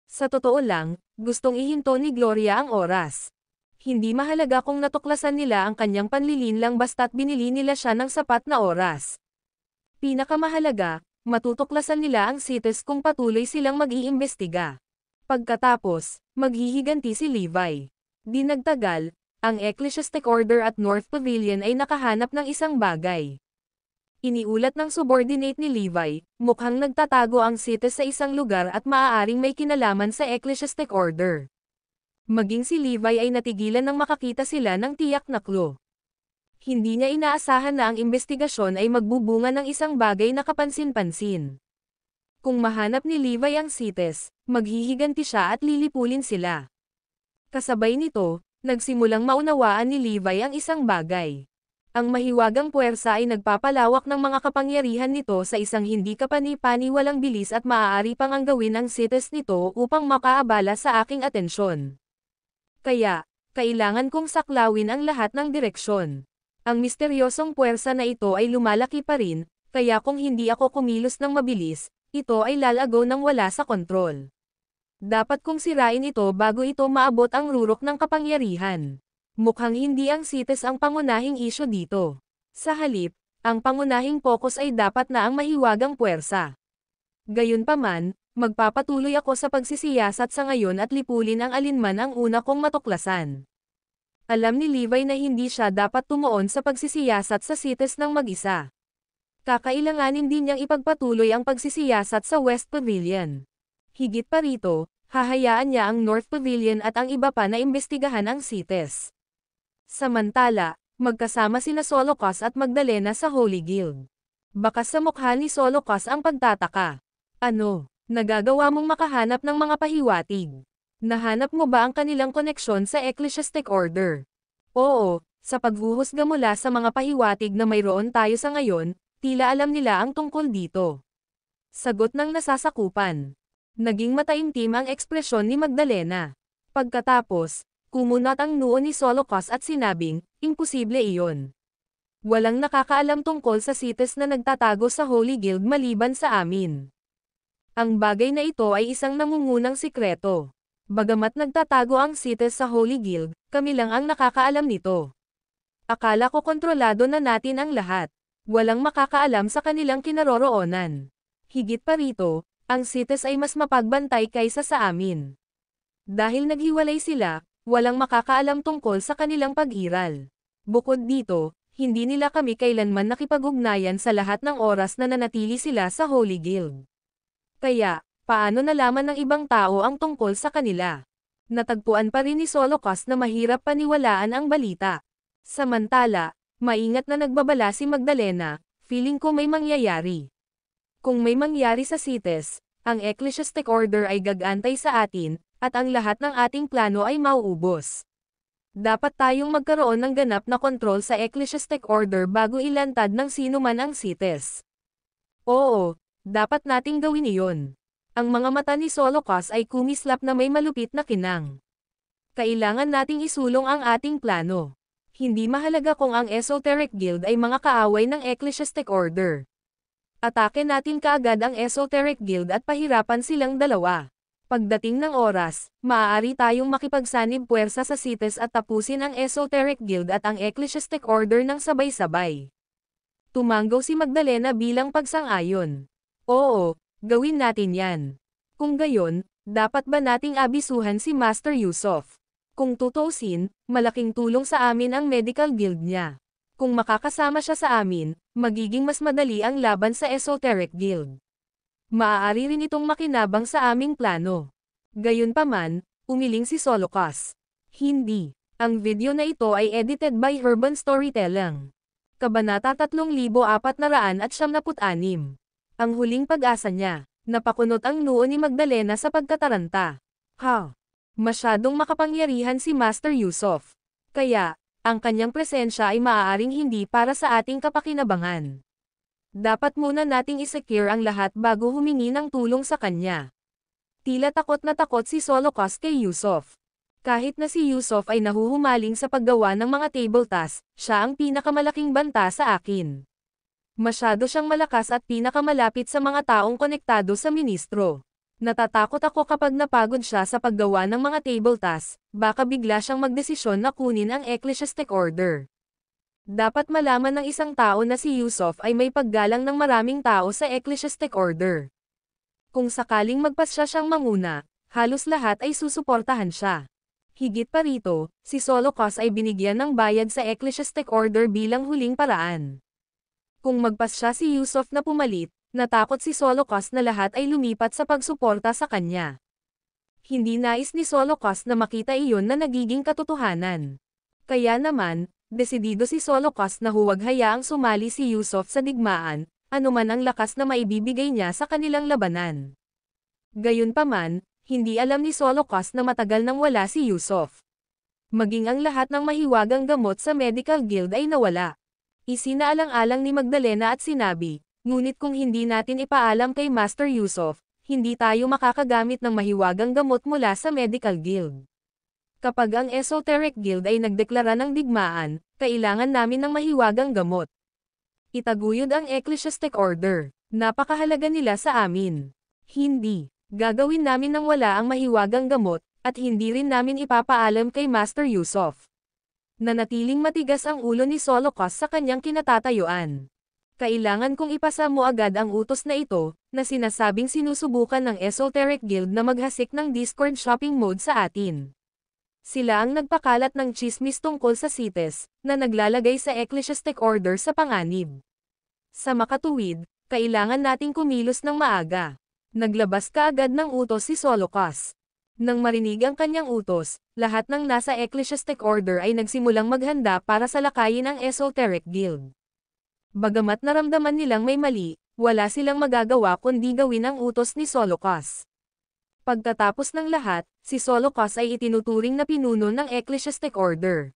Sa totoo lang, gustong ihinto ni Gloria ang oras. Hindi mahalaga kung natuklasan nila ang kanyang panlilinlang basta't binili nila siya ng sapat na oras. Pinakamahalaga, matutuklasan nila ang Cites kung patuloy silang mag-iimbestiga. Pagkatapos, maghihiganti si Levi. Di nagtagal, ang Ecclesiastic Order at North Pavilion ay nakahanap ng isang bagay. Iniulat ng subordinate ni Levi, mukhang nagtatago ang Cites sa isang lugar at maaaring may kinalaman sa Ecclesiastic Order. Maging si Levi ay natigilan nang makakita sila ng tiyak na clue. Hindi niya inaasahan na ang investigasyon ay magbubunga ng isang bagay na kapansin-pansin. Kung mahanap ni Levi ang Cites, maghihiganti siya at lilipulin sila. Kasabay nito, nagsimulang maunawaan ni Levi ang isang bagay. Ang mahiwagang puwersa ay nagpapalawak ng mga kapangyarihan nito sa isang hindi kapani-paniwalang bilis at maaari pang ang gawin ang Cites nito upang makaabala sa aking atensyon. Kaya, kailangan kong saklawin ang lahat ng direksyon. Ang misteryosong puwersa na ito ay lumalaki pa rin, kaya kung hindi ako kumilos ng mabilis, ito ay lalago ng wala sa kontrol. Dapat kong sirain ito bago ito maabot ang rurok ng kapangyarihan. Mukhang hindi ang Cites ang pangunahing isyu dito. Sa halip, ang pangunahing focus ay dapat na ang mahiwagang puwersa. Gayunpaman, magpapatuloy ako sa pagsisiyasat sa ngayon at lipulin ang alinman ang una kong matuklasan. Alam ni Levi na hindi siya dapat tumuon sa pagsisiyasat sa Cites ng mag-isa. Kakailanganin din niyang ipagpatuloy ang pagsisiyasat sa West Pavilion. Higit pa rito, hahayaan niya ang North Pavilion at ang iba pa na imbestigahan ang Cites. Samantala, magkasama sina Solocas at Magdalena sa Holy Guild. Bakas sa mukha ni Solocas ang pagtataka. Ano? Nagagawa mong makahanap ng mga pahiwatig. Nahanap mo ba ang kanilang koneksyon sa Ecclesiastic Order? Oo, sa paghuhusga mula sa mga pahiwatig na mayroon tayo sa ngayon, tila alam nila ang tungkol dito. Sagot ng nasasakupan. Naging mataimtim ang ekspresyon ni Magdalena. Pagkatapos, kumunat ang noo ni Solocos at sinabing, imposible iyon. Walang nakakaalam tungkol sa CITES na nagtatago sa Holy Guild maliban sa amin. Ang bagay na ito ay isang nangungunang sikreto. Bagamat nagtatago ang CITES sa Holy Guild, kami lang ang nakakaalam nito. Akala ko kontrolado na natin ang lahat. Walang makakaalam sa kanilang kinaroroonan. Higit pa rito, ang CITES ay mas mapagbantay kaysa sa amin. Dahil naghiwalay sila, walang makakaalam tungkol sa kanilang pag-iral. Bukod dito, hindi nila kami kailanman nakipag-ugnayan sa lahat ng oras na nanatili sila sa Holy Guild. Kaya, paano nalaman ng ibang tao ang tungkol sa kanila? Natagpuan pa rin ni Solocos na mahirap paniwalaan ang balita. Samantala, maingat na nagbabala si Magdalena, feeling ko may mangyayari. Kung may mangyari sa CITES, ang Ecclesiastic Order ay gagantay sa atin, at ang lahat ng ating plano ay mauubos. Dapat tayong magkaroon ng ganap na kontrol sa Ecclesiastic Order bago ilantad ng sino man ang CITES. Oo, dapat nating gawin iyon. Ang mga mata ni Solocos ay kumislap na may malupit na kinang. Kailangan nating isulong ang ating plano. Hindi mahalaga kung ang Esoteric Guild ay mga kaaway ng Ecclesiastic Order. Atake natin kaagad ang Esoteric Guild at pahirapan silang dalawa. Pagdating ng oras, maaari tayong makipagsanib puwersa sa CITES at tapusin ang Esoteric Guild at ang Ecclesiastic Order ng sabay-sabay. Tumanggaw si Magdalena bilang pagsang-ayon. Oo, gawin natin yan. Kung gayon, dapat ba nating abisuhan si Master Yusuf? Kung tutuusin, malaking tulong sa amin ang medical guild niya. Kung makakasama siya sa amin, magiging mas madali ang laban sa Esoteric Guild. Maaari rin itong makinabang sa aming plano. Gayunpaman, umiling si Solocos. Hindi. Ang video na ito ay edited by Urban Storytelling. Kabanata 3496. Ang huling pag-asa niya. Napakunot ang noo ni Magdalena sa pagkataranta. Masyadong makapangyarihan si Master Yusuf. Kaya, ang kanyang presensya ay maaaring hindi para sa ating kapakinabangan. Dapat muna nating isecure ang lahat bago humingi ng tulong sa kanya. Tila takot na takot si Solocos kay Yusuf. Kahit na si Yusuf ay nahuhumaling sa paggawa ng mga table tasks, siya ang pinakamalaking banta sa akin. Masyado siyang malakas at pinakamalapit sa mga taong konektado sa ministro. Natatakot ako kapag napagod siya sa paggawa ng mga table tasks, baka bigla siyang magdesisyon na kunin ang Ecclesiastic Order. Dapat malaman ng isang tao na si Yusuf ay may paggalang ng maraming tao sa Ecclesiastic Order. Kung sakaling magpasya siyang manguna, halos lahat ay susuportahan siya. Higit pa rito, si Solocos ay binigyan ng bayad sa Ecclesiastic Order bilang huling paraan. Kung magpasya si Yusuf na pumalit, natakot si Solocos na lahat ay lumipat sa pagsuporta sa kanya. Hindi nais ni Solocos na makita iyon na nagiging katotohanan. Kaya naman, desidido si Solocos na huwag hayaang sumali si Yusuf sa digmaan, anuman ang lakas na maibibigay niya sa kanilang labanan. Gayunpaman, hindi alam ni Solocos na matagal nang wala si Yusuf. Maging ang lahat ng mahiwagang gamot sa medical guild ay nawala. Isinaalang-alang ni Magdalena at sinabi, ngunit kung hindi natin ipaalam kay Master Yusuf, hindi tayo makakagamit ng mahiwagang gamot mula sa medical guild. Kapag ang Esoteric Guild ay nagdeklara ng digmaan, kailangan namin ng mahiwagang gamot. Itaguyod ang Ecclesiastic Order. Napakahalaga nila sa amin. Hindi. Gagawin namin nang wala ang mahiwagang gamot, at hindi rin namin ipapaalam kay Master Yusuf. Nanatiling matigas ang ulo ni Solocos sa kanyang kinatatayuan. Kailangan kong ipasa mo agad ang utos na ito, na sinasabing sinusubukan ng Esoteric Guild na maghasik ng Discord shopping mode sa atin. Sila ang nagpakalat ng chismis tungkol sa CITES, na naglalagay sa Ecclesiastic Order sa panganib. Sa makatuwid, kailangan nating kumilos ng maaga. Naglabas kaagad ng utos si Solocos. Nang marinig ang kanyang utos, lahat ng nasa Ecclesiastic Order ay nagsimulang maghanda para salakayin ang Esoteric Guild. Bagamat naramdaman nilang may mali, wala silang magagawa kundi gawin ang utos ni Solocus. Pagkatapos ng lahat, si Solocus ay itinuturing na pinuno ng Ecclesiastic Order.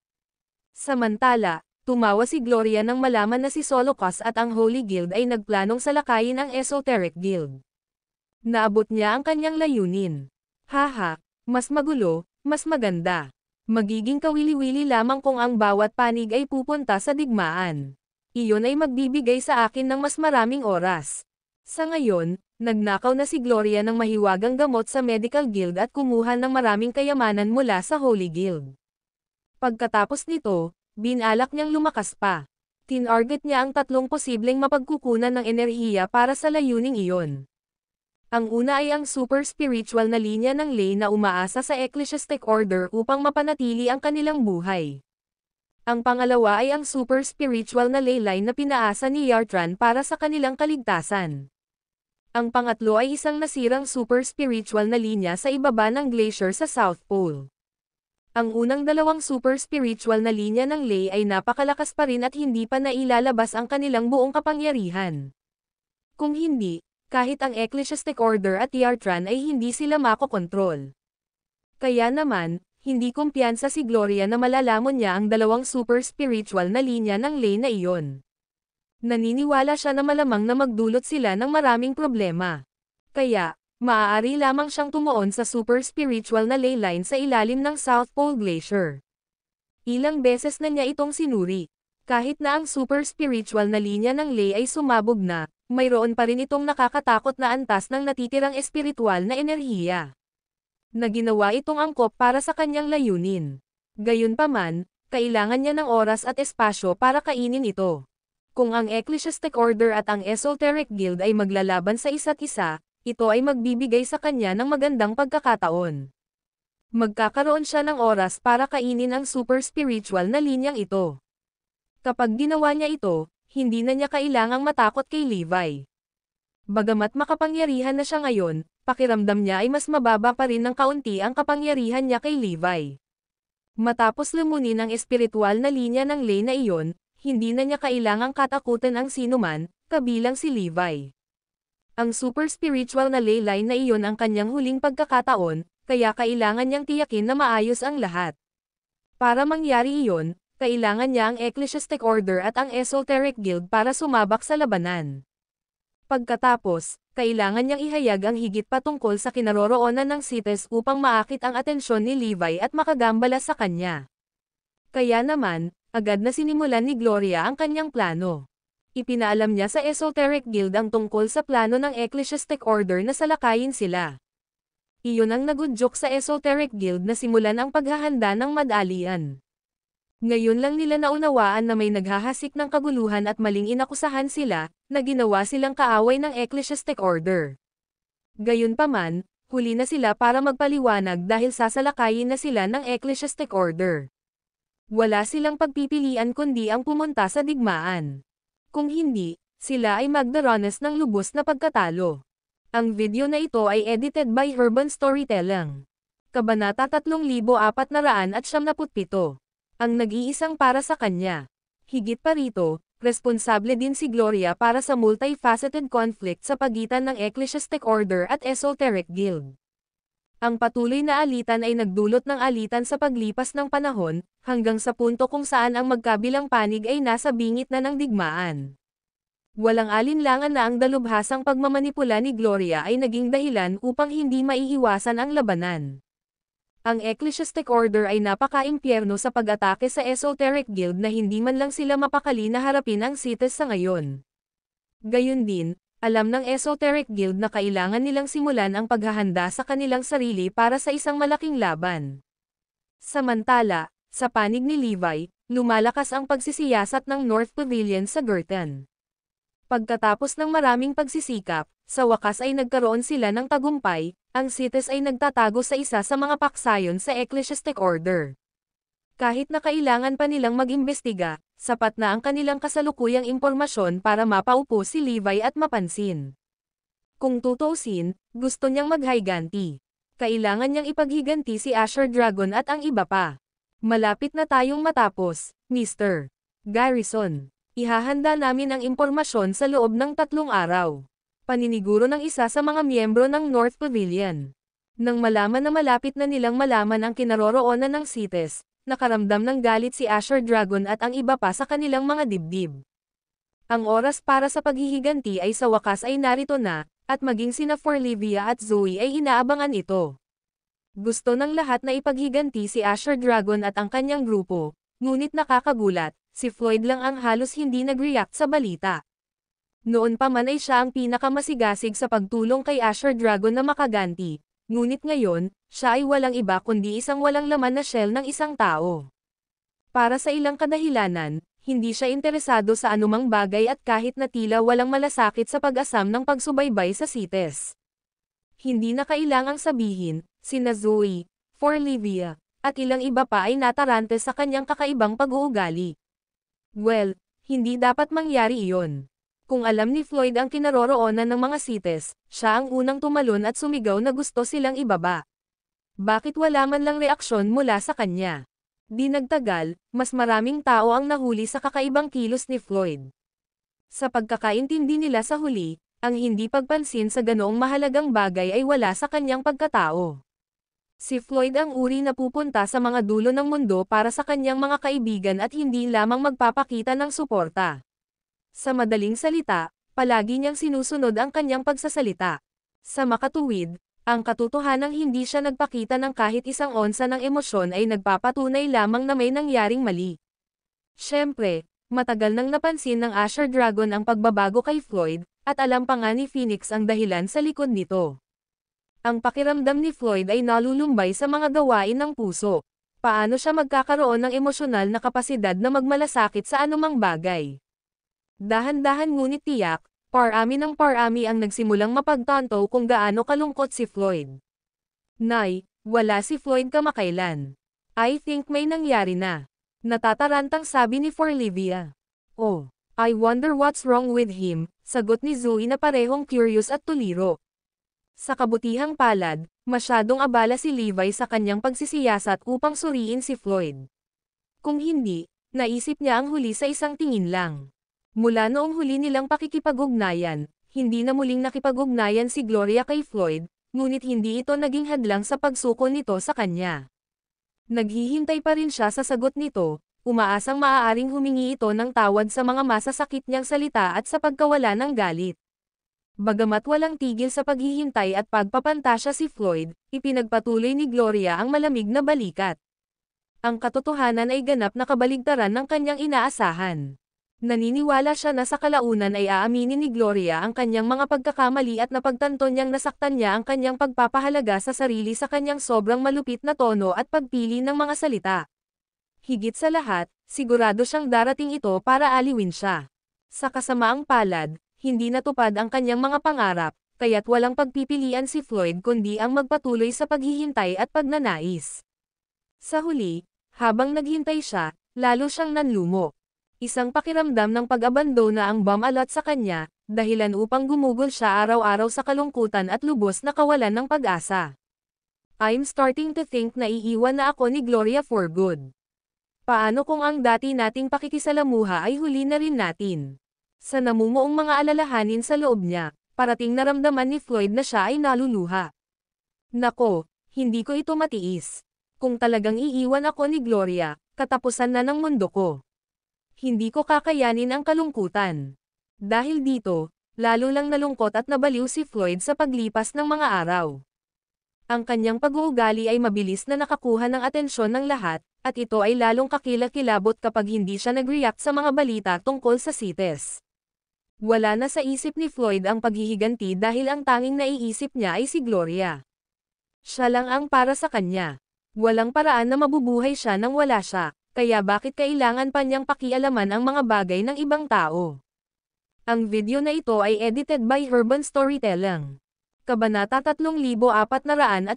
Samantala, tumawa si Gloria nang malaman na si Solocus at ang Holy Guild ay nagplanong salakayin ang Esoteric Guild. Naabot niya ang kanyang layunin. Haha, mas magulo, mas maganda. Magiging kawili-wili lamang kung ang bawat panig ay pupunta sa digmaan. Iyon ay magbibigay sa akin ng mas maraming oras. Sa ngayon, nagnakaw na si Gloria ng mahiwagang gamot sa Medical Guild at kumuha ng maraming kayamanan mula sa Holy Guild. Pagkatapos nito, binalak niyang lumakas pa. Tinarget niya ang tatlong posibleng mapagkukunan ng enerhiya para sa layuning iyon. Ang una ay ang super spiritual na linya ng lay na umaasa sa Ecclesiastic Order upang mapanatili ang kanilang buhay. Ang pangalawa ay ang super spiritual na ley line na pinaasa ni Yartran para sa kanilang kaligtasan. Ang pangatlo ay isang nasirang super spiritual na linya sa ibaba ng glacier sa South Pole. Ang unang dalawang super spiritual na linya ng ley ay napakalakas pa rin at hindi pa nailalabas ang kanilang buong kapangyarihan. Kung hindi, kahit ang Ecclesiastic Order at Yartran ay hindi sila makokontrol. Kaya naman, hindi kumpiyansa si Gloria na malalamon niya ang dalawang super spiritual na linya ng ley na iyon. Naniniwala siya na malamang na magdulot sila ng maraming problema. Kaya, maaari lamang siyang tumuon sa super spiritual na ley line sa ilalim ng South Pole Glacier. Ilang beses na niya itong sinuri. Kahit na ang super spiritual na linya ng ley ay sumabog na, mayroon pa rin itong nakakatakot na antas ng natitirang espiritual na enerhiya. Na ginawa itong angkop para sa kanyang layunin. Gayunpaman, kailangan niya ng oras at espasyo para kainin ito. Kung ang Ecclesiastic Order at ang Esoteric Guild ay maglalaban sa isa't isa, ito ay magbibigay sa kanya ng magandang pagkakataon. Magkakaroon siya ng oras para kainin ang super spiritual na linyang ito. Kapag ginawa niya ito, hindi na niya kailangang matakot kay Levi. Bagamat makapangyarihan na siya ngayon, pakiramdam niya ay mas mababa pa rin ng kaunti ang kapangyarihan niya kay Levi. Matapos lumunin ang espiritual na linya ng ley na iyon, hindi na niya kailangang katakutan ang sinuman, kabilang si Levi. Ang super spiritual na ley line na iyon ang kanyang huling pagkakataon, kaya kailangan niyang tiyakin na maayos ang lahat. Para mangyari iyon, kailangan niya ang Ecclesiastic Order at ang Esoteric Guild para sumabak sa labanan. Pagkatapos, kailangan niyang ihayag ang higit pa tungkol sa kinaroroonan ng Cites upang maakit ang atensyon ni Levi at makagambala sa kanya. Kaya naman, agad na sinimulan ni Gloria ang kanyang plano. Ipinaalam niya sa Esoteric Guild ang tungkol sa plano ng Ecclesiastic Order na salakayin sila. Iyon ang nagudyok sa Esoteric Guild na simulan ang paghahanda ng madalian. Ngayon lang nila naunawaan na may naghahasik ng kaguluhan at maling inakusahan sila, na ginawa silang kaaway ng Ecclesiastic Order. Gayunpaman, huli na sila para magpaliwanag dahil sasalakayin na sila ng Ecclesiastic Order. Wala silang pagpipilian kundi ang pumunta sa digmaan. Kung hindi, sila ay magdaranas ng lubos na pagkatalo. Ang video na ito ay edited by Urban Storytelling. Kabanata 3477. Ang nag-iisang para sa kanya. Higit pa rito, responsable din si Gloria para sa multifaceted conflict sa pagitan ng Ecclesiastic Order at Esoteric Guild. Ang patuloy na alitan ay nagdulot ng alitan sa paglipas ng panahon, hanggang sa punto kung saan ang magkabilang panig ay nasa bingit na ng digmaan. Walang alinlangan na ang dalubhasang pagmamanipula ni Gloria ay naging dahilan upang hindi maiiwasan ang labanan. Ang Ecclesiastic Order ay napaka-impyerno sa pag-atake sa Esoteric Guild na hindi man lang sila mapakali na harapin ang Cites sa ngayon. Gayun din, alam ng Esoteric Guild na kailangan nilang simulan ang paghahanda sa kanilang sarili para sa isang malaking laban. Samantala, sa panig ni Levi, lumalakas ang pagsisiyasat ng North Pavilion sa Girton. Pagkatapos ng maraming pagsisikap, sa wakas ay nagkaroon sila ng tagumpay, ang Cites ay nagtatago sa isa sa mga paksayon sa Ecclesiastic Order. Kahit na kailangan pa nilang mag-imbestiga, sapat na ang kanilang kasalukuyang impormasyon para mapaupo si Levi at mapansin. Kung tutuusin, gusto niyang maghiganti. Kailangan niyang ipaghiganti si Asher Dragon at ang iba pa. Malapit na tayong matapos, Mr. Garrison. Ihahanda namin ang impormasyon sa loob ng 3 araw. Paniniguro ng isa sa mga miyembro ng North Pavilion. Nang malaman na malapit na nilang malaman ang kinaroroonan ng CITES, nakaramdam ng galit si Azure Dragon at ang iba pa sa kanilang mga dibdib. Ang oras para sa paghihiganti ay sa wakas ay narito na, at maging sina Forlivia at Zoe ay inaabangan ito. Gusto ng lahat na ipaghiganti si Azure Dragon at ang kanyang grupo, ngunit nakakagulat, si Floyd lang ang halos hindi nag-react sa balita. Noon pa man ay siya ang pinakamasigasig sa pagtulong kay Azure Dragon na makaganti, ngunit ngayon, siya ay walang iba kundi isang walang laman na shell ng isang tao. Para sa ilang kadahilanan, hindi siya interesado sa anumang bagay at kahit na tila walang malasakit sa pag-asam ng pagsubaybay sa CITES. Hindi na kailangang sabihin, sina Zoe, Forlivia, at ilang iba pa ay natarante sa kanyang kakaibang pag-uugali. Well, hindi dapat mangyari iyon. Kung alam ni Floyd ang kinaroroonan ng mga CITES, siya ang unang tumalon at sumigaw na gusto silang ibaba. Bakit wala man lang reaksyon mula sa kanya? Di nagtagal, mas maraming tao ang nahuli sa kakaibang kilos ni Floyd. Sa pagkakaintindi nila sa huli, ang hindi pagpansin sa ganoong mahalagang bagay ay wala sa kanyang pagkatao. Si Floyd ang uri na pupunta sa mga dulo ng mundo para sa kanyang mga kaibigan at hindi lamang magpapakita ng suporta. Sa madaling salita, palagi niyang sinusunod ang kanyang pagsasalita. Sa makatuwid, ang katotohanang hindi siya nagpakita ng kahit isang onsa ng emosyon ay nagpapatunay lamang na may nangyaring mali. Siyempre, matagal nang napansin ng Azure Dragon ang pagbabago kay Floyd, at alam pa nga ni Phoenix ang dahilan sa likod nito. Ang pakiramdam ni Floyd ay nalulumbay sa mga gawain ng puso. Paano siya magkakaroon ng emosyonal na kapasidad na magmalasakit sa anumang bagay? Dahan-dahan ngunit tiyak, parami ng parami ang nagsimulang mapagtanto kung gaano kalungkot si Floyd. Nay, wala si Floyd kamakailan. I think may nangyari na. Natatarantang sabi ni Forlivia. Oh, I wonder what's wrong with him, sagot ni Zoe na parehong curious at tuliro. Sa kabutihang palad, masyadong abala si Levi sa kanyang pagsisiyasat upang suriin si Floyd. Kung hindi, naisip niya ang huli sa isang tingin lang. Mula noong huli nilang pakikipag-ugnayan, hindi na muling nakipag-ugnayan si Gloria kay Floyd, ngunit hindi ito naging hadlang sa pagsuko nito sa kanya. Naghihintay pa rin siya sa sagot nito, umaasang maaaring humingi ito ng tawad sa mga masasakit niyang salita at sa pagkawala ng galit. Bagamat walang tigil sa paghihintay at pagpapantasya si Floyd, ipinagpatuloy ni Gloria ang malamig na balikat. Ang katotohanan ay ganap na kabaligtaran ng kanyang inaasahan. Naniniwala siya na sa kalaunan ay aaminin ni Gloria ang kanyang mga pagkakamali at napagtanto niyang nasaktan niya ang kanyang pagpapahalaga sa sarili sa kanyang sobrang malupit na tono at pagpili ng mga salita. Higit sa lahat, sigurado siyang darating ito para aliwin siya. Sa kasamaang palad, hindi natupad ang kanyang mga pangarap, kaya't walang pagpipilian si Floyd kundi ang magpatuloy sa paghihintay at pagnanais. Sa huli, habang naghintay siya, lalo siyang nanlumo. Isang pakiramdam ng pag-abandona ang bumalot sa kanya, dahilan upang gumugol siya araw-araw sa kalungkutan at lubos na kawalan ng pag-asa. I'm starting to think na iiwan na ako ni Gloria for good. Paano kung ang dati nating pakikisalamuha ay huli na rin natin? Sa namumuong mga alalahanin sa loob niya, parating naramdaman ni Floyd na siya ay naluluha. Nako, hindi ko ito matiis. Kung talagang iiwan ako ni Gloria, katapusan na ng mundo ko. Hindi ko kakayanin ang kalungkutan. Dahil dito, lalo lang nalungkot at nabaliw si Floyd sa paglipas ng mga araw. Ang kanyang pag-uugali ay mabilis na nakakuha ng atensyon ng lahat, at ito ay lalong kakilakilabot kapag hindi siya nag-react sa mga balita tungkol sa CITES. Wala na sa isip ni Floyd ang paghihiganti dahil ang tanging naiisip niya ay si Gloria. Siya lang ang para sa kanya. Walang paraan na mabubuhay siya nang wala siya. Kaya bakit kailangan pa niyang pakialaman ang mga bagay ng ibang tao? Ang video na ito ay edited by Urban Storytelling. Kabanata 3478.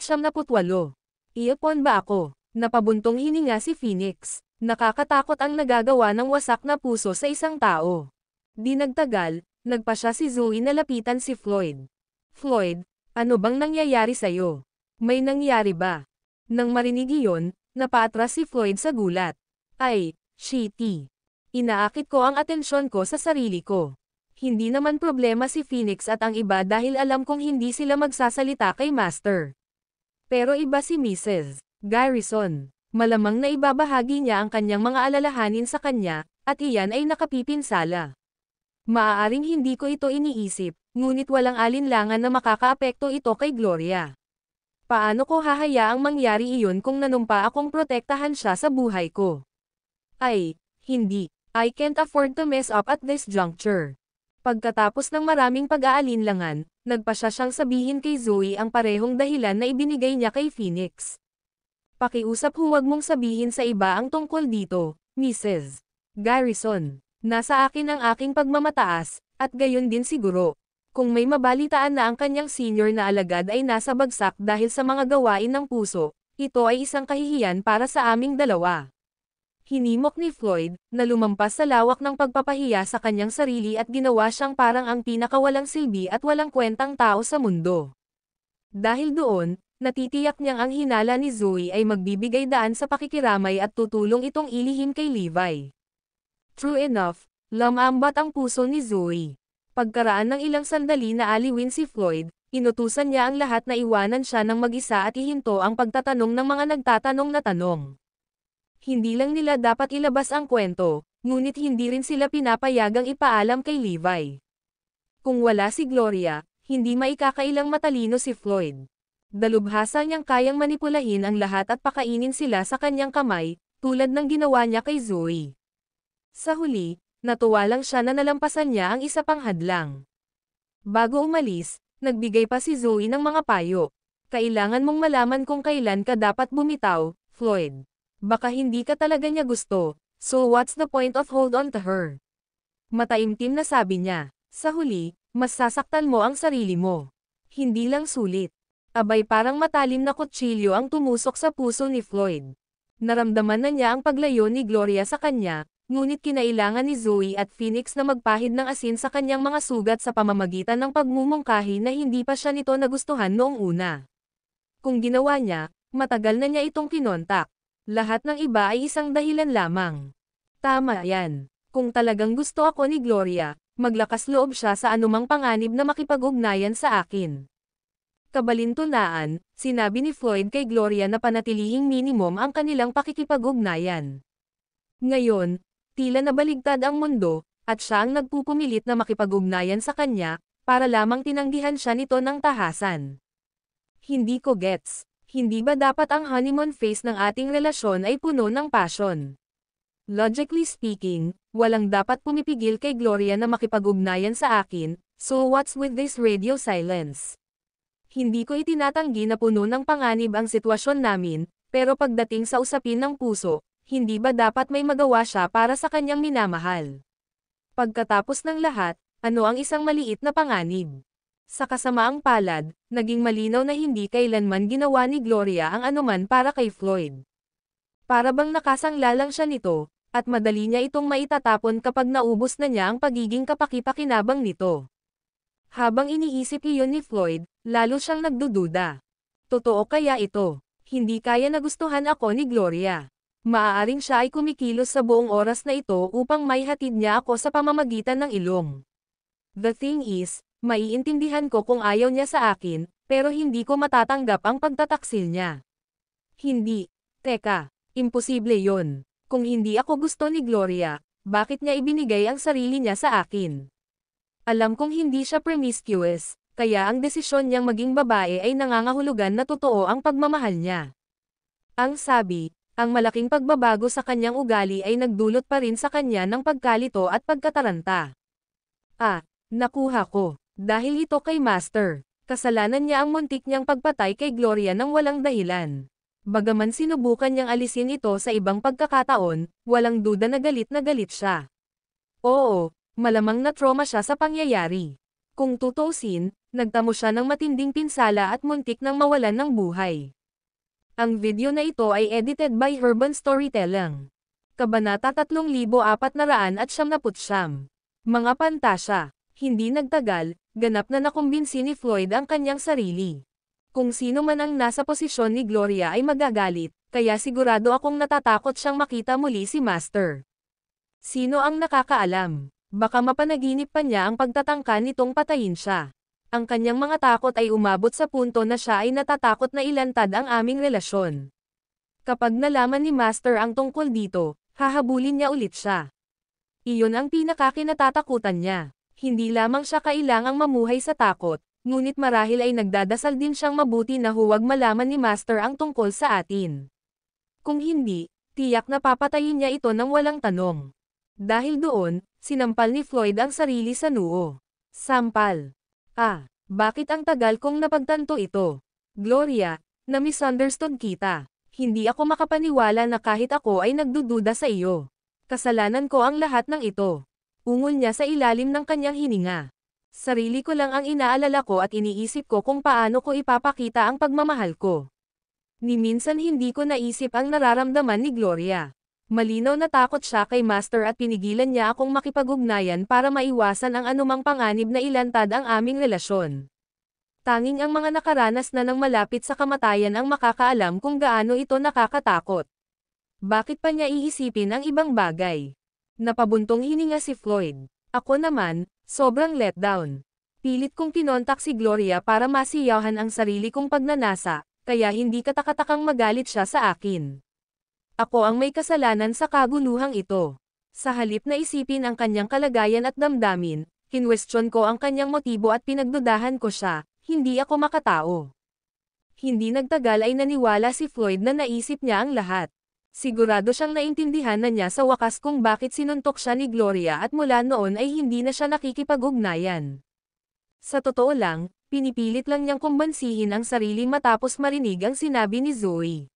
Iapon ba ako? Napabuntong hininga si Phoenix. Nakakatakot ang nagagawa ng wasak na puso sa isang tao. Di nagtagal, nagpa siya si Zoe na lapitan si Floyd. Floyd, ano bang nangyayari sa'yo? May nangyari ba? Nang marinig iyon, napaatras si Floyd sa gulat. Ay, shitty. Inaakit ko ang atensyon ko sa sarili ko. Hindi naman problema si Phoenix at ang iba dahil alam kong hindi sila magsasalita kay Master. Pero iba si Mrs. Garrison. Malamang na ibabahagi niya ang kanyang mga alalahanin sa kanya, at iyan ay nakapipinsala. Maaaring hindi ko ito iniisip, ngunit walang alinlangan na makakaapekto ito kay Gloria. Paano ko hahayaang mangyari iyon kung nanumpa akong protektahan siya sa buhay ko? Ay, hindi. I can't afford to mess up at this juncture. Pagkatapos ng maraming pag-aalinlangan, nagpasya siyang sabihin kay Zoe ang parehong dahilan na ibinigay niya kay Phoenix. Pakiusap huwag mong sabihin sa iba ang tungkol dito, Mrs. Garrison. Nasa akin ang aking pagmamataas, at gayon din siguro. Kung may mabalitaan na ang kanyang senior na alagad ay nasa bagsak dahil sa mga gawain ng puso, ito ay isang kahihiyan para sa aming dalawa. Hinimok ni Floyd, na lumampas sa lawak ng pagpapahiya sa kanyang sarili at ginawa siyang parang ang pinakawalang silbi at walang kwentang tao sa mundo. Dahil doon, natitiyak niyang ang hinala ni Zoe ay magbibigay daan sa pakikiramay at tutulong itong ilihim kay Levi. True enough, lamambat ang puso ni Zoe. Pagkaraan ng ilang sandali na aliwin si Floyd, inutusan niya ang lahat na iwanan siya ng mag-isa at ihinto ang pagtatanong ng mga nagtatanong na tanong. Hindi lang nila dapat ilabas ang kwento, ngunit hindi rin sila pinapayagang ipaalam kay Levi. Kung wala si Gloria, hindi maikakailang matalino si Floyd. Dalubhasa niyang kayang manipulahin ang lahat at pakainin sila sa kanyang kamay, tulad ng ginawa niya kay Zoe. Sa huli, natuwa lang siya na nalampasan niya ang isa pang hadlang. Bago umalis, nagbigay pa si Zoe ng mga payo. Kailangan mong malaman kung kailan ka dapat bumitaw, Floyd. Baka hindi ka talaga niya gusto, so what's the point of hold on to her? Mataimtim na sabi niya. Sa huli, mas sasaktan mo ang sarili mo. Hindi lang sulit. Abay parang matalim na kutsilyo ang tumusok sa puso ni Floyd. Naramdaman na niya ang paglayo ni Gloria sa kanya, ngunit kinailangan ni Zoe at Phoenix na magpahid ng asin sa kanyang mga sugat sa pamamagitan ng pagmumungkahi na hindi pa siya nito nagustuhan noong una. Kung ginawa niya, matagal na niya itong kinontak. Lahat ng iba ay isang dahilan lamang. Tama yan. Kung talagang gusto ako ni Gloria, maglakas loob siya sa anumang panganib na makipag-ugnayan sa akin. Kabalintunaan, sinabi ni Floyd kay Gloria na panatilihing minimum ang kanilang pakikipag-ugnayan. Ngayon, tila nabaligtad ang mundo, at siya ang nagpupumilit na makipag-ugnayan sa kanya, para lamang tinanggihan siya nito ng tahasan. Hindi ko gets. Hindi ba dapat ang honeymoon phase ng ating relasyon ay puno ng passion? Logically speaking, walang dapat pumipigil kay Gloria na makipag-ugnayan sa akin, so what's with this radio silence? Hindi ko itinatanggi na puno ng panganib ang sitwasyon namin, pero pagdating sa usapin ng puso, hindi ba dapat may magawa siya para sa kanyang minamahal? Pagkatapos ng lahat, ano ang isang maliit na panganib? Sa kasamaang palad, naging malinaw na hindi kailanman ginawa ni Gloria ang anuman para kay Floyd. Para bang nakasangla lang siya nito, at madali niya itong maitatapon kapag naubos na niya ang pagiging kapaki-pakinabang nito. Habang iniisip iyon ni Floyd, lalo siyang nagdududa. Totoo kaya ito? Hindi kaya nagustuhan ako ni Gloria. Maaaring siya ay kumikilos sa buong oras na ito upang maihatid niya ako sa pamamagitan ng ilong. The thing is, maiintindihan ko kung ayaw niya sa akin, pero hindi ko matatanggap ang pagtataksil niya. Hindi. Teka, imposible yon. Kung hindi ako gusto ni Gloria, bakit niya ibinigay ang sarili niya sa akin? Alam kong hindi siya promiscuous, kaya ang desisyon niyang maging babae ay nangangahulugan na totoo ang pagmamahal niya. Ang sabi, ang malaking pagbabago sa kanyang ugali ay nagdulot pa rin sa kanya ng pagkalito at pagkataranta. Nakuha ko. Dahil ito kay Master. Kasalanan niya ang muntik niyang pagpatay kay Gloria nang walang dahilan. Bagaman sinubukan niyang alisin ito sa ibang pagkakataon, walang duda na galit siya. Oo, malamang na trauma siya sa pangyayari. Kung tutuusin, nagtamo siya ng matinding pinsala at muntik nang mawalan ng buhay. Ang video na ito ay edited by Urban Storytelling. Kabanata 3499. Mga pantasya. Hindi nagtagal, ganap na nakumbinsi ni Floyd ang kanyang sarili. Kung sino man ang nasa posisyon ni Gloria ay magagalit, kaya sigurado akong natatakot siyang makita muli si Master. Sino ang nakakaalam? Baka mapanaginip pa niya ang pagtatangka nitong patayin siya. Ang kanyang mga takot ay umabot sa punto na siya ay natatakot na ilantad ang aming relasyon. Kapag nalaman ni Master ang tungkol dito, hahabulin niya ulit siya. Iyon ang pinakakinatatakutan niya. Hindi lamang siya kailangang mamuhay sa takot, ngunit marahil ay nagdadasal din siyang mabuti na huwag malaman ni Master ang tungkol sa atin. Kung hindi, tiyak na papatayin niya ito ng walang tanong. Dahil doon, sinampal ni Floyd ang sarili sa noo. Sampal. Bakit ang tagal kong napagtanto ito? Gloria, na-misunderstood kita. Hindi ako makapaniwala na kahit ako ay nagdududa sa iyo. Kasalanan ko ang lahat ng ito. Ungol niya sa ilalim ng kanyang hininga. Sarili ko lang ang inaalala ko at iniisip ko kung paano ko ipapakita ang pagmamahal ko. Ni minsan hindi ko naisip ang nararamdaman ni Gloria. Malinaw na takot siya kay Master at pinigilan niya akong makipag-ugnayan para maiwasan ang anumang panganib na ilantad ang aming relasyon. Tanging ang mga nakaranas na ng malapit sa kamatayan ang makakaalam kung gaano ito nakakatakot. Bakit pa niya iisipin ang ibang bagay? Napabuntong hininga si Floyd. Ako naman, sobrang letdown. Pilit kong kinontak si Gloria para masiyahan ang sarili kong pagnanasa, kaya hindi katakatakang magalit siya sa akin. Ako ang may kasalanan sa kaguluhang ito. Sa halip na isipin ang kanyang kalagayan at damdamin, kinwestiyon ko ang kanyang motibo at pinagdudahan ko siya, hindi ako makatao. Hindi nagtagal ay naniwala si Floyd na naisip niya ang lahat. Sigurado siyang naintindihan na niya sa wakas kung bakit sinuntok siya ni Gloria at mula noon ay hindi na siya nakikipag-ugnayan. Sa totoo lang, pinipilit lang niyang kumbansihin ang sarili matapos marinig ang sinabi ni Zoe.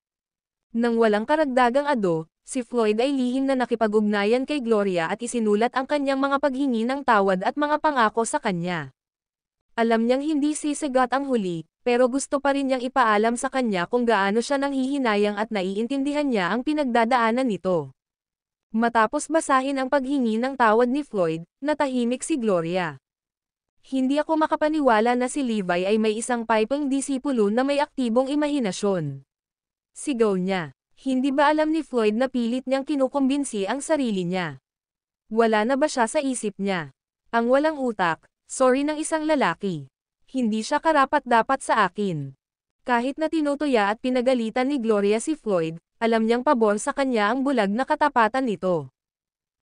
Nang walang karagdagang ado, si Floyd ay lihim na nakipag-ugnayan kay Gloria at isinulat ang kanyang mga paghingi ng tawad at mga pangako sa kanya. Alam niyang hindi sisigat ang huli, pero gusto pa rin niyang ipaalam sa kanya kung gaano siya nanghihinayang at naiintindihan niya ang pinagdadaanan nito. Matapos basahin ang paghingi ng tawad ni Floyd, natahimik si Gloria. Hindi ako makapaniwala na si Levi ay may isang pipang disipulo na may aktibong imahinasyon. Sigaw niya. Hindi ba alam ni Floyd na pilit niyang kinukumbinsi ang sarili niya? Wala na ba siya sa isip niya? Ang walang utak, sorry ng isang lalaki. Hindi siya karapat-dapat sa akin. Kahit na tinutuya at pinagalitan ni Gloria si Floyd, alam niyang pabor sa kanya ang bulag na katapatan nito.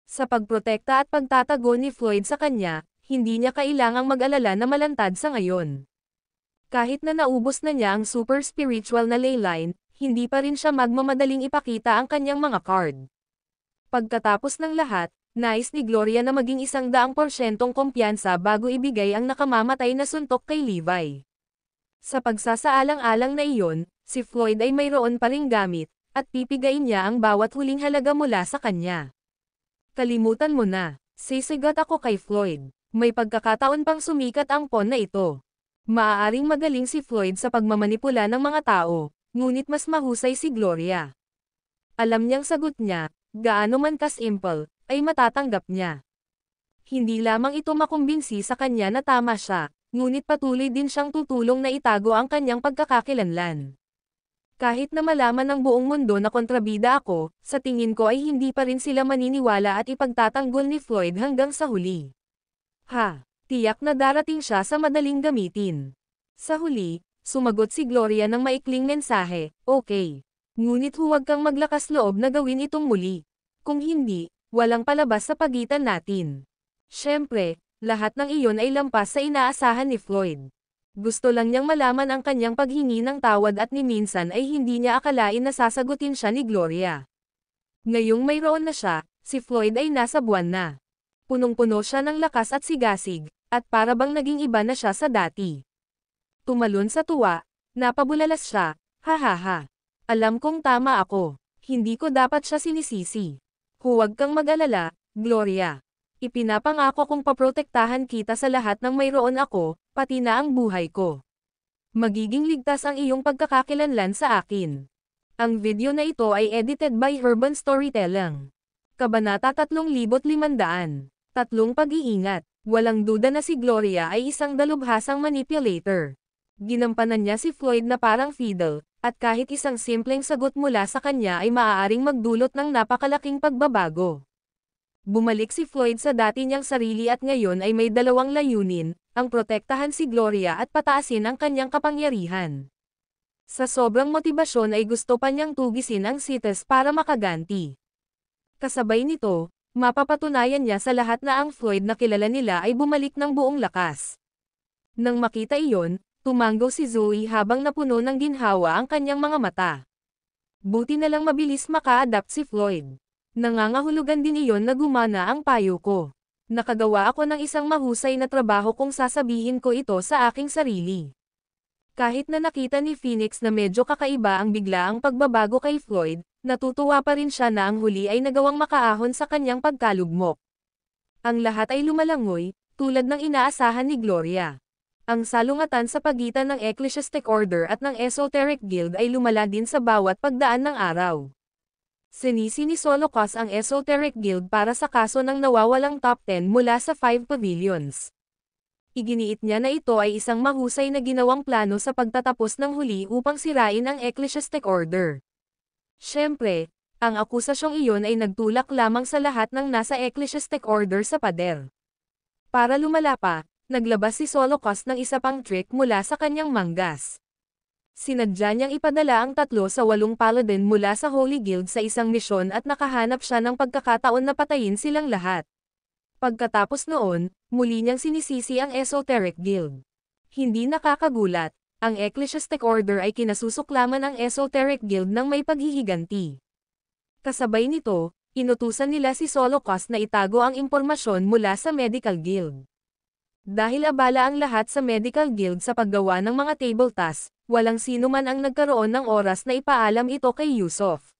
Sa pagprotekta at pagtatago ni Floyd sa kanya, hindi niya kailangang mag-alala na malantad sa ngayon. Kahit na naubos na niya ang super spiritual na leyline, hindi pa rin siya magmamadaling ipakita ang kanyang mga card. Pagkatapos ng lahat, nais ni Gloria na maging 100% kumpiyansa bago ibigay ang nakamamatay na suntok kay Levi. Sa pagsasaalang-alang na iyon, si Floyd ay mayroon pa ring gamit, at pipigain niya ang bawat huling halaga mula sa kanya. Kalimutan mo na, sisigat ako kay Floyd. May pagkakataon pang sumikat ang pawn na ito. Maaaring magaling si Floyd sa pagmamanipula ng mga tao, ngunit mas mahusay si Gloria. Alam niyang sagot niya, gaano man ka-simple, ay matatanggap niya. Hindi lamang ito makumbinsi sa kanya na tama siya, ngunit patuloy din siyang tutulong na itago ang kanyang pagkakakilanlan. Kahit na malaman ng buong mundo na kontrabida ako, sa tingin ko ay hindi pa rin sila maniniwala at ipagtatanggol ni Floyd hanggang sa huli. Tiyak na darating siya sa madaling gamitin. Sa huli, sumagot si Gloria ng maikling mensahe, okay. Ngunit huwag kang maglakas loob na gawin itong muli. Kung hindi, walang palabas sa pagitan natin. Siyempre, lahat ng iyon ay lampas sa inaasahan ni Floyd. Gusto lang niyang malaman ang kanyang paghingi ng tawad at ni minsan ay hindi niya akalain na sasagutin siya ni Gloria. Ngayong mayroon na siya, si Floyd ay nasa buwan na. Punong-puno siya ng lakas at sigasig, at para bang naging iba na siya sa dati. Tumalon sa tuwa, napabulalas siya, hahaha. Alam kong tama ako. Hindi ko dapat siya sinisisi. Huwag kang mag-alala, Gloria. Ipinapangako kong paprotektahan kita sa lahat ng mayroon ako, pati na ang buhay ko. Magiging ligtas ang iyong pagkakakilanlan sa akin. Ang video na ito ay edited by Urban Storytelling. Kabanata 3500. Tatlong pag-iingat. Walang duda na si Gloria ay isang dalubhasang manipulator. Ginampanan niya si Floyd na parang fiddle, at kahit isang simpleng sagot mula sa kanya ay maaaring magdulot ng napakalaking pagbabago. Bumalik si Floyd sa dati niyang sarili at ngayon ay may dalawang layunin, ang protektahan si Gloria at pataasin ang kanyang kapangyarihan. Sa sobrang motibasyon ay gusto pa niyang tugisin ang CITES para makaganti. Kasabay nito, mapapatunayan niya sa lahat na ang Floyd na kilala nila ay bumalik ng buong lakas. Nang makita iyon, tumango si Zoe habang napuno ng ginhawa ang kanyang mga mata. Buti na lang mabilis maka-adapt si Floyd. Nangangahulugan din iyon na gumana ang payo ko. Nakagawa ako ng isang mahusay na trabaho kung sasabihin ko ito sa aking sarili. Kahit na nakita ni Phoenix na medyo kakaiba ang biglaang pagbabago kay Floyd, natutuwa pa rin siya na ang huli ay nagawang makaahon sa kanyang pagkalugmok. Ang lahat ay lumalangoy, tulad ng inaasahan ni Gloria. Ang salungatan sa pagitan ng Ecclesiastic Order at ng Esoteric Guild ay lumala din sa bawat pagdaan ng araw. Sinisi ni Solocos ang Esoteric Guild para sa kaso ng nawawalang top 10 mula sa 5 pavilions. Iginiit niya na ito ay isang mahusay na ginawang plano sa pagtatapos ng huli upang sirain ang Ecclesiastic Order. Siyempre, ang akusasyong iyon ay nagtulak lamang sa lahat ng nasa Ecclesiastic Order sa pader. Para lumala pa, naglabas si Solocos ng isa pang trick mula sa kanyang manggas. Sinadya niyang ipadala ang 3 sa 8 paladin mula sa Holy Guild sa isang misyon at nakahanap siya ng pagkakataon na patayin silang lahat. Pagkatapos noon, muli niyang sinisisi ang Esoteric Guild. Hindi nakakagulat, ang Ecclesiastic Order ay kinasusuklaman ang Esoteric Guild ng may paghihiganti. Kasabay nito, inutusan nila si Solocos na itago ang impormasyon mula sa Medical Guild. Dahil abala ang lahat sa Medical Guild sa paggawa ng mga table tasks, walang sino man ang nagkaroon ng oras na ipaalam ito kay Yusuf.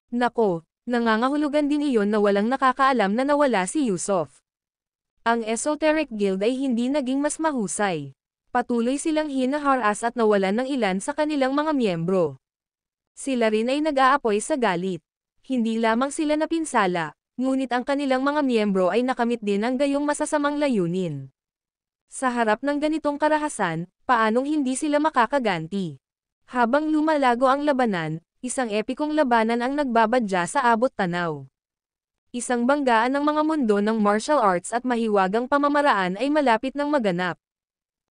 Nako, nangangahulugan din iyon na walang nakakaalam na nawala si Yusuf. Ang Esoteric Guild ay hindi naging mas mahusay. Patuloy silang hinaharas at nawalan ng ilan sa kanilang mga miyembro. Sila rin ay nag-aapoy sa galit. Hindi lamang sila napinsala, ngunit ang kanilang mga miyembro ay nakamit din ang gayong masasamang layunin. Sa harap ng ganitong karahasan, paanong hindi sila makakaganti? Habang lumalago ang labanan, isang epikong labanan ang nagbabadya sa abot tanaw. Isang banggaan ng mga mundo ng martial arts at mahiwagang pamamaraan ay malapit ng maganap.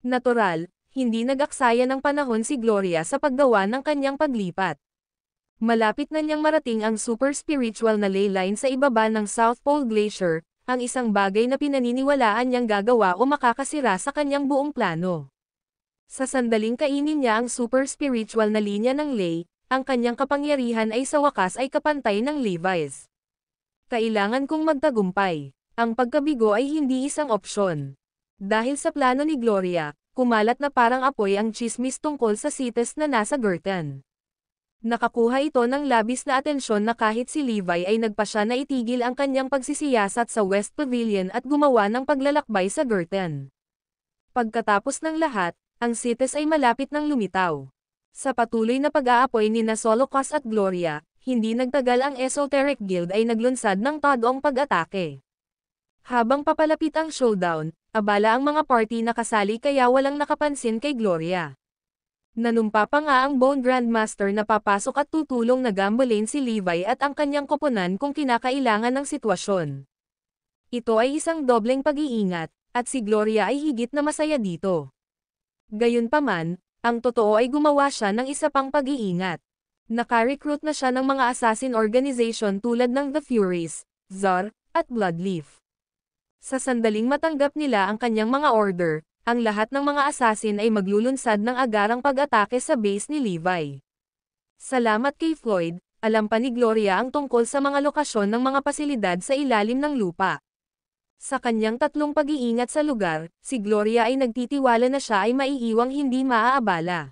Natural, hindi nag-aksaya ng panahon si Gloria sa paggawa ng kanyang paglipat. Malapit na niyang marating ang super spiritual na ley line sa ibaba ng South Pole Glacier, ang isang bagay na pinaniniwalaan niyang gagawa o makakasira sa kanyang buong plano. Sa sandaling kainin niya ang super spiritual na linya ng ley, ang kanyang kapangyarihan ay sa wakas ay kapantay ng Levi's. Kailangan kong magtagumpay. Ang pagkabigo ay hindi isang opsyon. Dahil sa plano ni Gloria, kumalat na parang apoy ang chismis tungkol sa CITES na nasa Girton. Nakakuha ito ng labis na atensyon na kahit si Levi ay nagpasya na itigil ang kanyang pagsisiyasat sa West Pavilion at gumawa ng paglalakbay sa Girton. Pagkatapos ng lahat, ang CITES ay malapit ng lumitaw. Sa patuloy na pag-aapoy ni Solocos at Gloria, hindi nagtagal ang Esoteric Guild ay naglunsad ng tagong pag-atake. Habang papalapit ang showdown, abala ang mga party na kasali kaya walang nakapansin kay Gloria. Nanumpa pa nga ang Bone Grandmaster na papasok at tutulong na gambolin si Levi at ang kanyang koponan kung kinakailangan ng sitwasyon. Ito ay isang dobleng pag-iingat, at si Gloria ay higit na masaya dito. Gayunpaman, ang totoo ay gumawa siya ng isa pang pag-iingat. Naka-recruit na siya ng mga assassin organization tulad ng The Furies, Zar, at Bloodleaf. Sa sandaling matanggap nila ang kanyang mga order, ang lahat ng mga assassin ay maglulunsad ng agarang pag-atake sa base ni Levi. Salamat kay Floyd, alam pa ni Gloria ang tungkol sa mga lokasyon ng mga pasilidad sa ilalim ng lupa. Sa kanyang 3 pag-iingat sa lugar, si Gloria ay nagtitiwala na siya ay maiiwang hindi maaabala.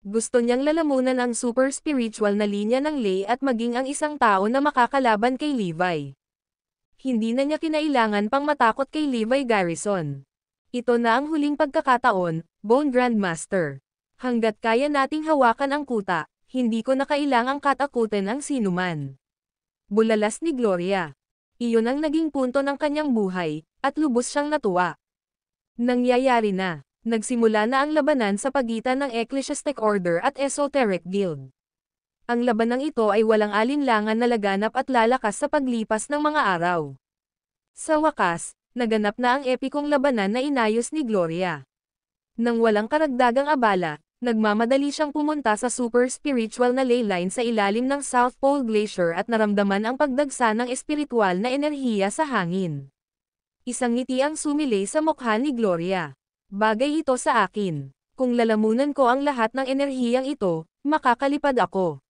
Gusto niyang lalamunan ang super spiritual na linya ng ley at maging ang isang tao na makakalaban kay Levi. Hindi na niya kinailangan pang matakot kay Levi Garrison. Ito na ang huling pagkakataon, Bone Grandmaster. Hanggat kaya nating hawakan ang kuta, hindi ko na kailangang katakutin ang sinuman. Bulalas ni Gloria. Iyon ang naging punto ng kanyang buhay, at lubos siyang natuwa. Nangyayari na. Nagsimula na ang labanan sa pagitan ng Ecclesiastic Order at Esoteric Guild. Ang labanang ito ay walang alinlangan na laganap at lalakas sa paglipas ng mga araw. Sa wakas, naganap na ang epikong labanan na inayos ni Gloria. Nang walang karagdagang abala, nagmamadali siyang pumunta sa super spiritual na ley line sa ilalim ng South Pole Glacier at naramdaman ang pagdagsa ng espiritual na enerhiya sa hangin. Isang ngiti ang sumilay sa mukha ni Gloria. Bagay ito sa akin. Kung lalamunan ko ang lahat ng enerhiyang ito, makakalipad ako.